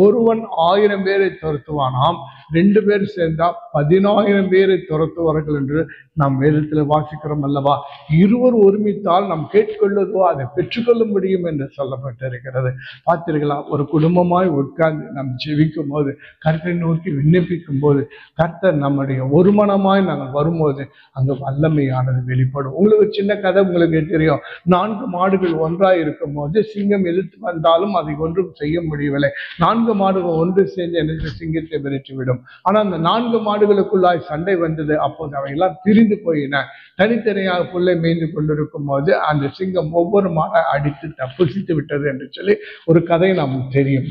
Speaker 3: ஒருவன் 1000 பேரை துரத்துவானாம், 2 பேர் சேர்ந்தா 10,000 பேரை துரத்துவார்கள் என்று நாம் வேதத்துல வாசிக்கிறோம் அல்லவா. இருவர் ஒருமித்தால் நாம் கேட்கொள்வதோ அதை பெற்றுக்கொள்ள முடியும் என்று சொல்லப்பட்டிருக்கிறது. பார்த்தீர்களா, ஒரு குடும்பமாய் உட்கார்ந்து நாம் ஜெபிக்கும் போது, கர்த்தரை நோக்கி விண்ணப்பிக்கும் போது, கர்த்தர் நம்முடைய ஒருமனமாய் நாங்கள் வரும்போது அந்த வல்லமையானது வெளிப்படும். உங்களுக்கு சின்ன கதை உங்களுக்கு தெரியும். 4 மாடுகள் ஒன்றாய் இருக்கும் போது சிங்கம் எதிர்த்து வந்தாலும் அதை ஒன்றும் செய்ய முடியவில்லை. 4 மாடுகள் ஒன்று சேர்ந்து எனக்கு சிங்கத்தை விரட்டிவிடும். ஆனா அந்த 4 மாடுகளுக்குள்ளாய் சண்டை வந்தது. அப்போது அவையெல்லாம் பிரிந்து போயின. தனித்தனியாக புல்லை மேய்ந்து கொண்டிருக்கும் போது அந்த சிங்கம் ஒவ்வொரு மாடை அடித்து தப்பித்து விட்டது என்று சொல்லி ஒரு கதை நமக்கு தெரியும்.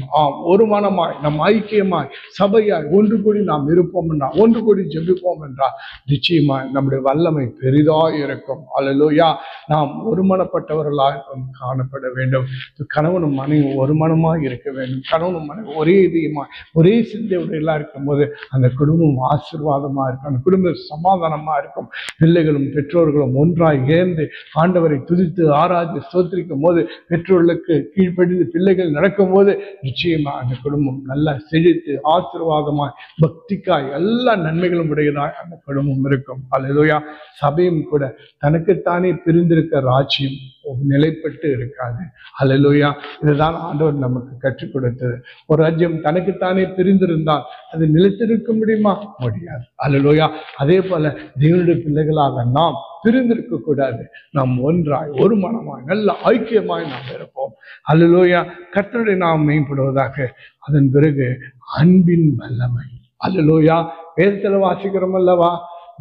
Speaker 3: ஒரு மனமாய் நம் ஐக்கியமாய் சபையாய் ஒன்று கூடி நாம் இருப்போம் என்றால், ஒன்று கூடி ஜெபிப்போம் என்றால் நிச்சயமாய் நம்முடைய வல்லமை பெரிதாய் இருக்கும். அல்லேலூயா. நாம் ஒருமனப்பட்டவர்களாக காணப்பட வேண்டும். கணவனும் மனைவி ஒரு மனமாய் இருக்க வேண்டும். கணவனும் மனைவி ஒரே இதயமாய் ஒரே சிந்தையுடையெல்லாம் இருக்கும் போது அந்த குடும்பம் ஆசீர்வாதமா இருக்கும், அந்த குடும்பம் சமாதானமா இருக்கும். பிள்ளைகளும் பெற்றோர்களும் ஒன்றாய் ஏந்து ஆண்டவரை துதித்து ஆராய்ச்சி ஸ்தோத்திரிக்கும் போது, பெற்றோர்களுக்கு கீழ்ப்படிந்து பிள்ளைகள் நடக்கும் போது நிச்சயமா அந்த குடும்பம் நல்லா செழித்து ஆசீர்வாதமாய் பக்திக்காய் எல்லா நன்மைகளும் உடையதாய் அந்த குடும்பம் இருக்கும். அல்லேலூயா. சபையும் கூட தனக்குத்தானே பிரிந்திருக்க ராஜ்யம் நிலைப்பட்டு இருக்காது. அல்லேலூயா. இதுதான் ஆண்டவர் நமக்கு கற்றுக் கொடுத்தது. ஒரு ராஜ்யம் தனக்குத்தானே பிரிந்திருந்தால் அது நிலைத்திருக்க முடியுமா? முடியாது. அல்லேலூயா. அதே போல தேவனுடைய பிள்ளைகளாக நாம் பிரிந்திருக்க கூடாது. நாம் ஒன்றாய் ஒரு மனமாய் நல்ல ஐக்கியமாய் நாம் இருப்போம். அல்லேலூயா. கர்த்தருடைய நாம் மேம்படுவதாக. அதன் பிறகு அன்பின் வல்லமை. அல்லேலூயா. வேதத்துல வாசிக்கிறோம் அல்லவா,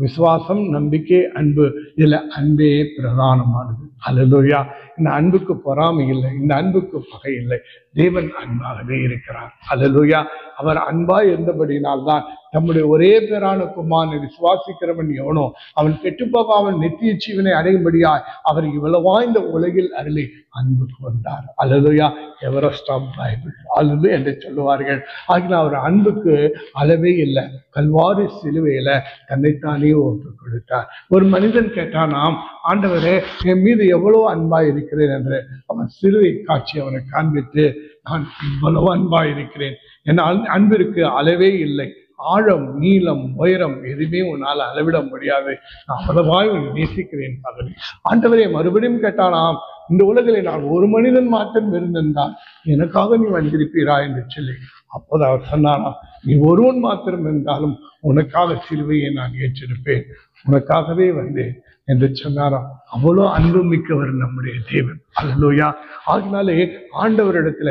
Speaker 3: விசுவாசம், நம்பிக்கை, அன்பு. இதுல அன்பே பிரதானமானது. அல்லேலூயா. இந்த அன்புக்கு பொறாமை இல்லை, இந்த அன்புக்கு பகை இல்லை. தேவன் அன்பாகவே இருக்கிறார். அல்லேலூயா. அவர் அன்பாய் இருந்தபடியினால்தான் நம்முடைய ஒரே பேரான குமாரனை விசுவாசிக்கிறவன் எவனோ அவன் கெட்டுப்போகாமல் நித்திய ஜீவனை அடையும்படியாய் அவர் இவ்வளவு வாய்ந்த உலகில் அருளி அன்புக்கு வந்தார். அல்லேலூயா. எவரெஸ்ட் ஆஃப் பைபிள் அல்லது என்று சொல்லுவார்கள். ஆகிய அவர் அன்புக்கு அளவே இல்லை. கல்வாரி சிலுவையில தன்னைத்தானே ஒப்பு கொடுத்தார். ஒரு மனிதன் கேட்டானாம், ஆண்டவரே என் மீது எவ்வளவு அன்பாய் இருக்கிறேன் என்று. அவன் சிலுவை காட்சி அவனை காண்பித்து, நான் இவ்வளவு அன்பாய் இருக்கிறேன், என் அன்பிற்கு அளவே இல்லை, ஆழம் நீளம் உயரம் எதுவுமே உன்னால் அளவிட முடியாது, நான் அவ்வளவாய் நேசிக்கிறேன் பகவே. ஆண்டவரே மறுபடியும் கேட்டானாம், இந்த உலகிலே நான் ஒரு மனிதன் மாற்றம் இருந்திருந்தால் எனக்காக நீ வந்திருப்பீரா என்று சொல்லி. அப்போது அவர் சொன்னாராம், நீ ஒருவன் மாத்திரம் இருந்தாலும் உனக்காக சிலுவையை நான் ஏற்றிருப்பேன், உனக்காகவே வந்தேன் என்று சொன்னாராம். அவ்வளோ அன்பு மிக்கவர் நம்முடைய தேவன். அல்லேலூயா. ஆகினாலே ஆண்டவரிடத்துல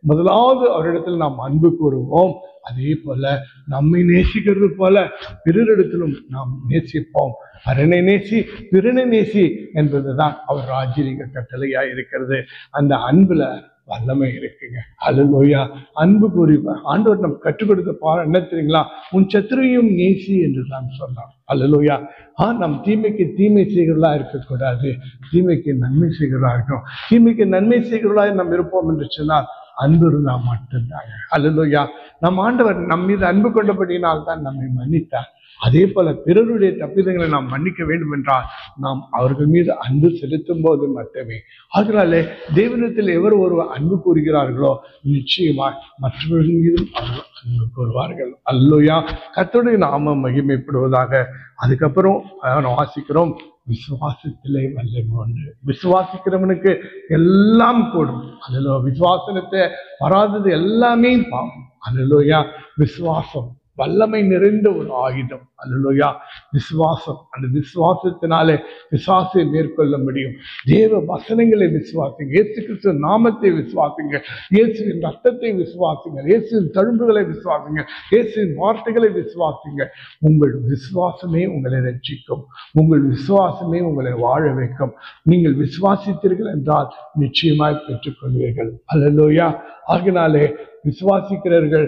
Speaker 3: முதலாவது அவரிடத்தில் நாம் அன்பு கூறுவோம். அதே போல நம்மை நேசிக்கிறது போல பிறரிடத்திலும் நாம் நேசிப்போம். அரணை நேசி பிறனை நேசி என்பதுதான் அவர் ராஜரீக கட்டளையா இருக்கிறது. அந்த அன்புல வல்லமை இருக்குங்க. அல்லேலூயா. அன்பு கூறி ஆண்டவர் நம்ம கற்றுக் கொடுத்த பாடம் என்ன தெரியுங்களா? உன் சத்துருவையும் நேசி என்று தான் சொன்னார். அல்லேலூயா. நம் தீமைக்கு தீமை செய்கிறதா இருக்கக்கூடாது, தீமைக்கு நன்மை செய்கிறதா இருக்கணும். தீமைக்கு நன்மை செய்கிறதா நாம் இருப்போம் என்று சொன்னால் அன்பு இருந்தா மட்டும்தாங்க. அல்லேலூயா. நம் ஆண்டவர் நம் மீது அன்பு கொண்டபடியினால் தான் நம்மை மன்னித்தார். அதே போல பிறருடைய தப்பிதங்களை நாம் மன்னிக்க வேண்டும் என்றால் நாம் அவர்கள் மீது அன்பு செலுத்தும் போது மட்டுமே. அதனாலே தேவனிடத்தில் எவர் ஒருவர் அன்பு கூறுகிறார்களோ நிச்சயமாய் மற்றவர்கள் மீதும் அவர்கள் அன்பு கூறுவார்கள். அல்லேலூயா. கர்த்தருடைய நாமம் மகிமைப்படுவதாக. அதுக்கப்புறம் வாசிக்கிறோம், விசுவாசத்திலே வல்லமை உண்டு. விசுவாசிக்கிறவனுக்கு எல்லாம் கூடும். அல்லேலூயா. விசுவாசனத்தை வராதது எல்லாமே பாவம். அல்லேலூயா. விசுவாசம் வல்லமை நிறைந்த ஒரு ஆயுதம். அல்லேலூயா. விசுவாசம், அந்த விசுவாசத்தினாலே விசுவாசத்தை மேற்கொள்ள முடியும். தேவ வசனங்களை விசுவாசிங்க, இயேசு கிறிஸ்து நாமத்தை விசுவாசிங்க, இயேசுவின் ரத்தத்தை விசுவாசிங்க, இயேசுவின் தழும்புகளை விசுவாசிங்க, இயேசுவின் வார்த்தைகளை விசுவாசிங்க. உங்கள் விசுவாசமே உங்களை ரட்சிக்கும். உங்கள் விசுவாசமே உங்களை வாழ வைக்கும். நீங்கள் விசுவாசித்தீர்கள் என்றால் நிச்சயமாய் பெற்றுக்கொள்வீர்கள். அல்லேலூயா. ஆகினாலே விசுவாசிக்கிறவர்கள்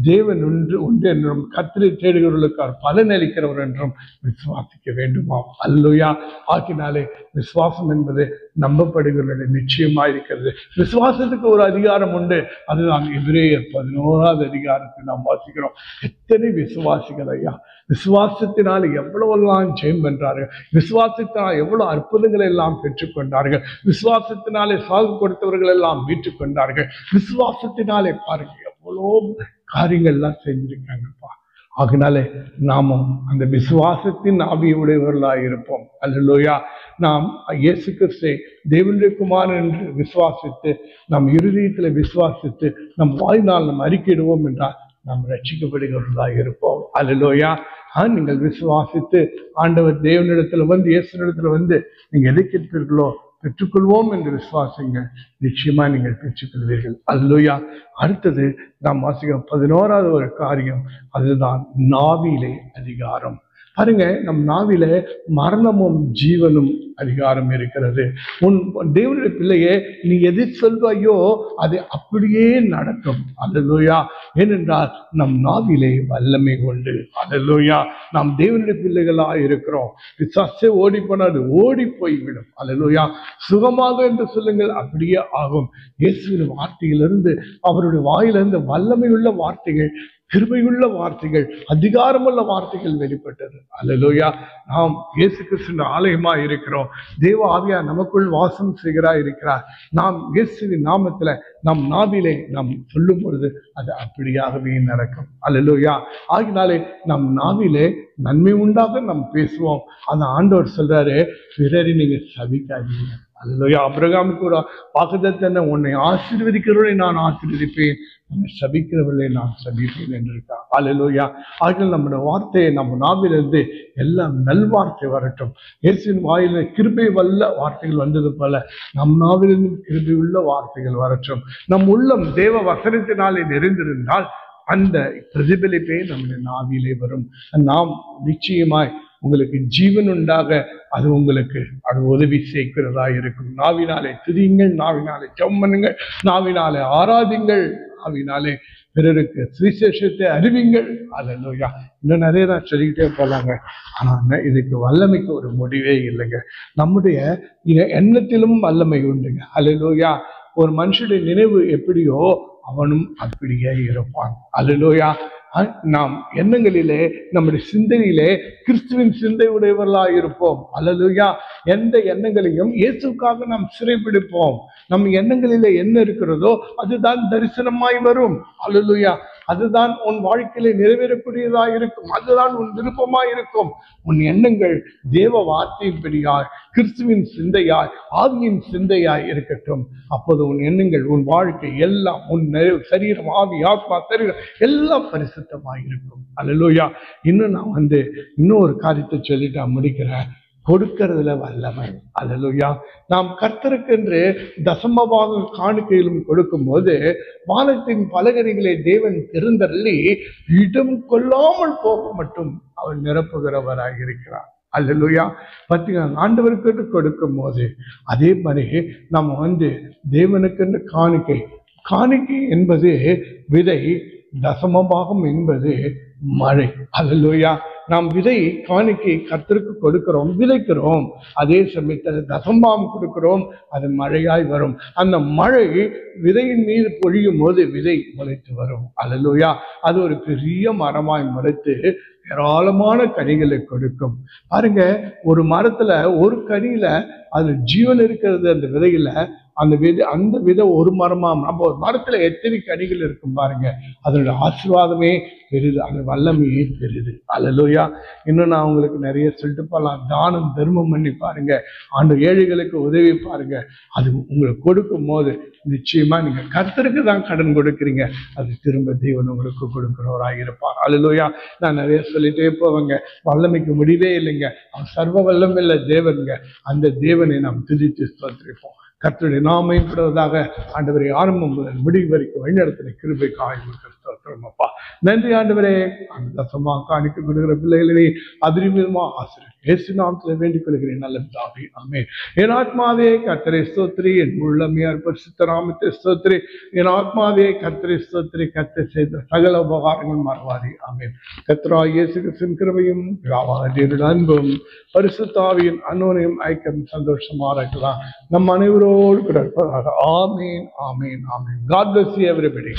Speaker 3: தேவன் ஒன்று என்றும் கர்த்தரை தேடுகிறவர்களுக்கு பலன் அளிக்கிறவர் என்றும் விசுவாசிக்க வேண்டுமாம். அல்லேலூயா. ஆகினாலே விசுவாசம் என்பது நம்பப்படுகிறது, நிச்சயமா இருக்கிறது. விசுவாசத்துக்கு ஒரு அதிகாரம் உண்டு. அதுதான் எபிரேயர் 11வது அதிகாரத்தை நாம் வாசிக்கிறோம். எத்தனை விசுவாசிகள் ஐயா விசுவாசத்தினால் எவ்வளவெல்லாம் ஜெயம் வென்றார்கள், விசுவாசத்தினால் எவ்வளவு அற்புதங்களை எல்லாம் பெற்றுக்கொண்டார்கள், விசுவாசத்தினாலே சாகு கொடுத்தவர்கள் எல்லாம் மீட்டுக் கொண்டார்கள். விசுவாசத்தினாலே பாருங்க எவ்வளோ காரியங்கள்லாம் செஞ்சிருக்காங்கப்பா. ஆகினாலே நாமும் அந்த விசுவாசத்தின் ஆவியுடையவர்களாக இருப்போம். அல்லேலூயா. நாம் இயேசு கிறிஸ்தை தேவனுடைய குமாரன் என்று விசுவாசித்து நம் இருதயத்தில் விசுவாசித்து நம் வாயினால் நாம் அறிக்கையிடுவோம் என்றால் நாம் ரட்சிக்கப்படுகிறவர்களாக இருப்போம். அல்லேலூயா. நீங்கள் விசுவாசித்து ஆண்டவர் தேவனிடத்துல வந்து இயேசுனிடத்துல வந்து நீங்க எதை கேட்பீர்களோ பெற்றுக்கொள்வோம் என்று விசுவாசிங்க, நிச்சயமா நீங்கள் பெற்றுக்கொள்வீர்கள். அல்லேலூயா. அடுத்தது நாம் வாசிக்கிறோம் 11வது ஒரு காரியம், அதுதான் நாவிலே அதிகாரம். பாருங்க, நம் நாவிலே மரணமும் ஜீவனும் அதிகாரம் இருக்கிறது. உன் தேவனுடைய பிள்ளையே, நீ எது சொல்வாயோ அது அப்படியே நடக்கும். அல்லேலூயா. ஏனென்றால் நம் நாவிலே வல்லமை உண்டு. அல்லேலூயா. நாம் தேவனுடைய பிள்ளைகளாக இருக்கிறோம். பிசாசே ஓடி போனாது ஓடி போய்விடும். அல்லேலூயா. சுகமாக என்று சொல்லுங்கள், அப்படியே ஆகும். இயேசுவின் வார்த்தையிலிருந்து, அவருடைய வாயிலிருந்து வல்லமை உள்ள வார்த்தைகள், கிருபையுள்ள வார்த்தைகள், அதிகாரமுள்ள வார்த்தைகள் வெளிப்பட்டது. அல்லேலூயா. நாம் இயேசு கிறிஸ்துவின் ஆலயமாய் இருக்கிறோம். தேவ ஆவியார் நமக்குள் வாசம் செய்கிறார் இருக்கிறார். நாம் இயேசுவின் நாமத்துல நம் நாவிலே நாம் சொல்லும் பொழுது அது அப்படியாகவே நடக்கும். அல்லேலூயா. ஆகினாலே நம் நாவிலே நன்மை உண்டாக நாம் பேசுவோம். அந்த ஆண்டவர் சொல்றாரு, பிறரை நீங்க சபிக்காதீங்க. அல்லேலூயா. ஆபிரகாமுக்கு ஒரு வாக்குத்தத்தம், உன்னை ஆசீர்வதிக்கிறவர்களை நான் ஆசீர்வதிப்பேன், உன்னை சபிக்கிறவர்களை நான் சபிப்பேன் என்று இருக்கா. அல்லேலூயா. ஆகிய நம்முடைய வார்த்தையை நம்ம நாவிலிருந்து எல்லாம் நல்வார்த்தை வரட்டும். இயேசுவின் வாயில கிருபை வல்ல வார்த்தைகள் வந்தது போல நம் நாவிலிருந்து கிருபை உள்ள வார்த்தைகள் வரட்டும். நம் உள்ளம் தேவ வசனத்தினாலே நிறைந்திருந்தால் அந்த பிரதிபலிப்பே நம்முடைய நாவிலே வரும். நாம் நிச்சயமாய் உங்களுக்கு ஜீவன் உண்டாக அது உங்களுக்கு அது உதவி செய்கிறதா இருக்கும். நாவினாலே துதியுங்கள், நாவினாலே ஜெபம் பண்ணுங்கள், நாவினாலே ஆராதிங்கள், நாவினாலே பிறருக்கு சுவிசேஷத்தை அறிவிங்கள். அல்லேலூயா. இன்னும் நிறைய தான் சொல்லிக்கிட்டே போலாங்க. ஆனா இதுக்கு வல்லமைக்கு ஒரு முடிவே இல்லைங்க. நம்முடைய எண்ணத்திலும் வல்லமை உண்டுங்க. அல்லேலூயா. ஒரு மனுஷனுடைய நினைவு எப்படியோ அவனும் அப்படியே இருப்பான். அல்லேலூயா. நாம் எண்ணங்களிலே நம்முடைய சிந்தனையிலே கிறிஸ்துவின் சிந்தை உடையவர்களாக இருப்போம். அல்லேலூயா. எந்த எண்ணங்களையும் இயேசுக்காக நாம் சிறைப்பிடிப்போம். நம் எண்ணங்களிலே என்ன இருக்கிறதோ அதுதான் தரிசனமாய் வரும். அல்லேலூயா. அதுதான் உன் வாழ்க்கையில நிறைவேறக்கூடியதாக இருக்கும். அதுதான் உன் விருப்பமாய் இருக்கும். உன் எண்ணங்கள் தேவ வார்த்தையின்படியாய், கிறிஸ்துவின் சிந்தையாய், ஆவியின் சிந்தையாய் இருக்கட்டும். அப்போது உன் எண்ணங்கள், உன் வாழ்க்கை எல்லாம், உன் சரீரம், ஆவி, ஆத்மா, சரீரம் எல்லாம் பரிசுத்தமாய் இருக்கும். அல்லேலூயா. இன்னும் நான் இன்னும் ஒரு காரியத்தை சொல்லிட்டு நான் முடிக்கிறேன். கொடுக்கிறதுல வல்லமை. அல்லேலூயா. நாம் கர்த்தருக்கென்று தசமபாக காணிக்கையிலும் கொடுக்கும் போது வானத்தின் பலகணிகளை தேவன் திறந்தள்ளி இடம் கொள்ளாமல் போக மட்டும் அவர் நிரப்புகிறவராக இருக்கிறார். அல்லேலூயா. பார்த்தீங்கன்னா, ஆண்டவருக்கென்று கொடுக்கும் போது அதே மாதிரி நம்ம தேவனுக்கென்று காணிக்கை என்பது விதை, தசமபாகம் என்பது மழை. அல்லேலூயா. நாம் விதை காணிக்கை கர்த்தருக்கு கொடுக்கிறோம், விதைக்கிறோம். அதே சமயத்தில் தசம்பாகம் கொடுக்கிறோம், அது மழையாய் வரும். அந்த மழை விதையின் மீது பொழியும் போது விதை முளைத்து வரும். அல்லேலூயா. அது ஒரு பெரிய மரமாய் முளைத்து ஏராளமான கனிகளை கொடுக்கும். பாருங்க, ஒரு மரத்துல ஒரு கனியில அது ஜீவன் இருக்கிறது அந்த விதையில, அந்த விதை ஒரு மரமா, நம்ம ஒரு மரத்துல எத்தனை கனிகள் இருக்கும் பாருங்க, அதனுடைய ஆசீர்வாதமே பெரிது, அந்த வல்லமையே பெரிது. அல்லேலூயா. இன்னும் நான் உங்களுக்கு நிறைய சொல்லிட்டு போகலாம். தானம் தர்மம் பண்ணி பாருங்க, ஆண்டு ஏழைகளுக்கு உதவி பாருங்க. அது உங்களுக்கு கொடுக்கும் போது நிச்சயமா நீங்க கர்த்தருக்கு தான் கடன் கொடுக்குறீங்க, அது திரும்ப தேவன் உங்களுக்கு கொடுக்கிறவராக இருப்பார். அல்லேலூயா. நான் நிறைய சொல்லிட்டே போவேங்க, வல்லமைக்கு முடிவே இல்லைங்க. அவன் சர்வ வல்லமையுள்ள தேவனுங்க. அந்த தேவனை நாம் துதித்து ஸ்தோத்திரிப்போம். கர்த்தருடைய நாமம் மகிமைப்படுவதாக. ஆண்டவரை ஆரம்பம் முதல் முடிவு வரைக்கும் வழிநடத்தின கிருபைக்காக ஸ்தோத்திரம் அப்பா. நன்றி ஆண்டவரே. அந்த தசமா காணிக்க கொடுக்கிற பிள்ளைகளை அதிரிமிதமா ஆசிரியர் இயேசு நாமத்தில் வேண்டிக் கொள்கிறேன் நல்ல பிதாவே, ஆமென். என் ஆத்மாவே கர்த்தரை ஸ்தோத்திரி, என் உள்ளமே பரிசுத்த நாமத்தை ஸ்தோத்திரி. என் ஆத்மாவே கர்த்தரை ஸ்தோத்திரி, கர்த்தர் செய்த சகல உபகாரங்கள் மறவாதே, ஆமென். கர்த்தராகிய இயேசு கிறிஸ்துவின் கிருபையும் பிதாவாகிய அன்பும் பரிசுத்த ஆவியின் அன்யோன்யம் ஐக்கியம் சந்தோஷமா இருக்கலாம் நம் அனைவரோடு கூட இருப்பதாக. ஆமென், ஆமென், ஆமென். God bless you everybody.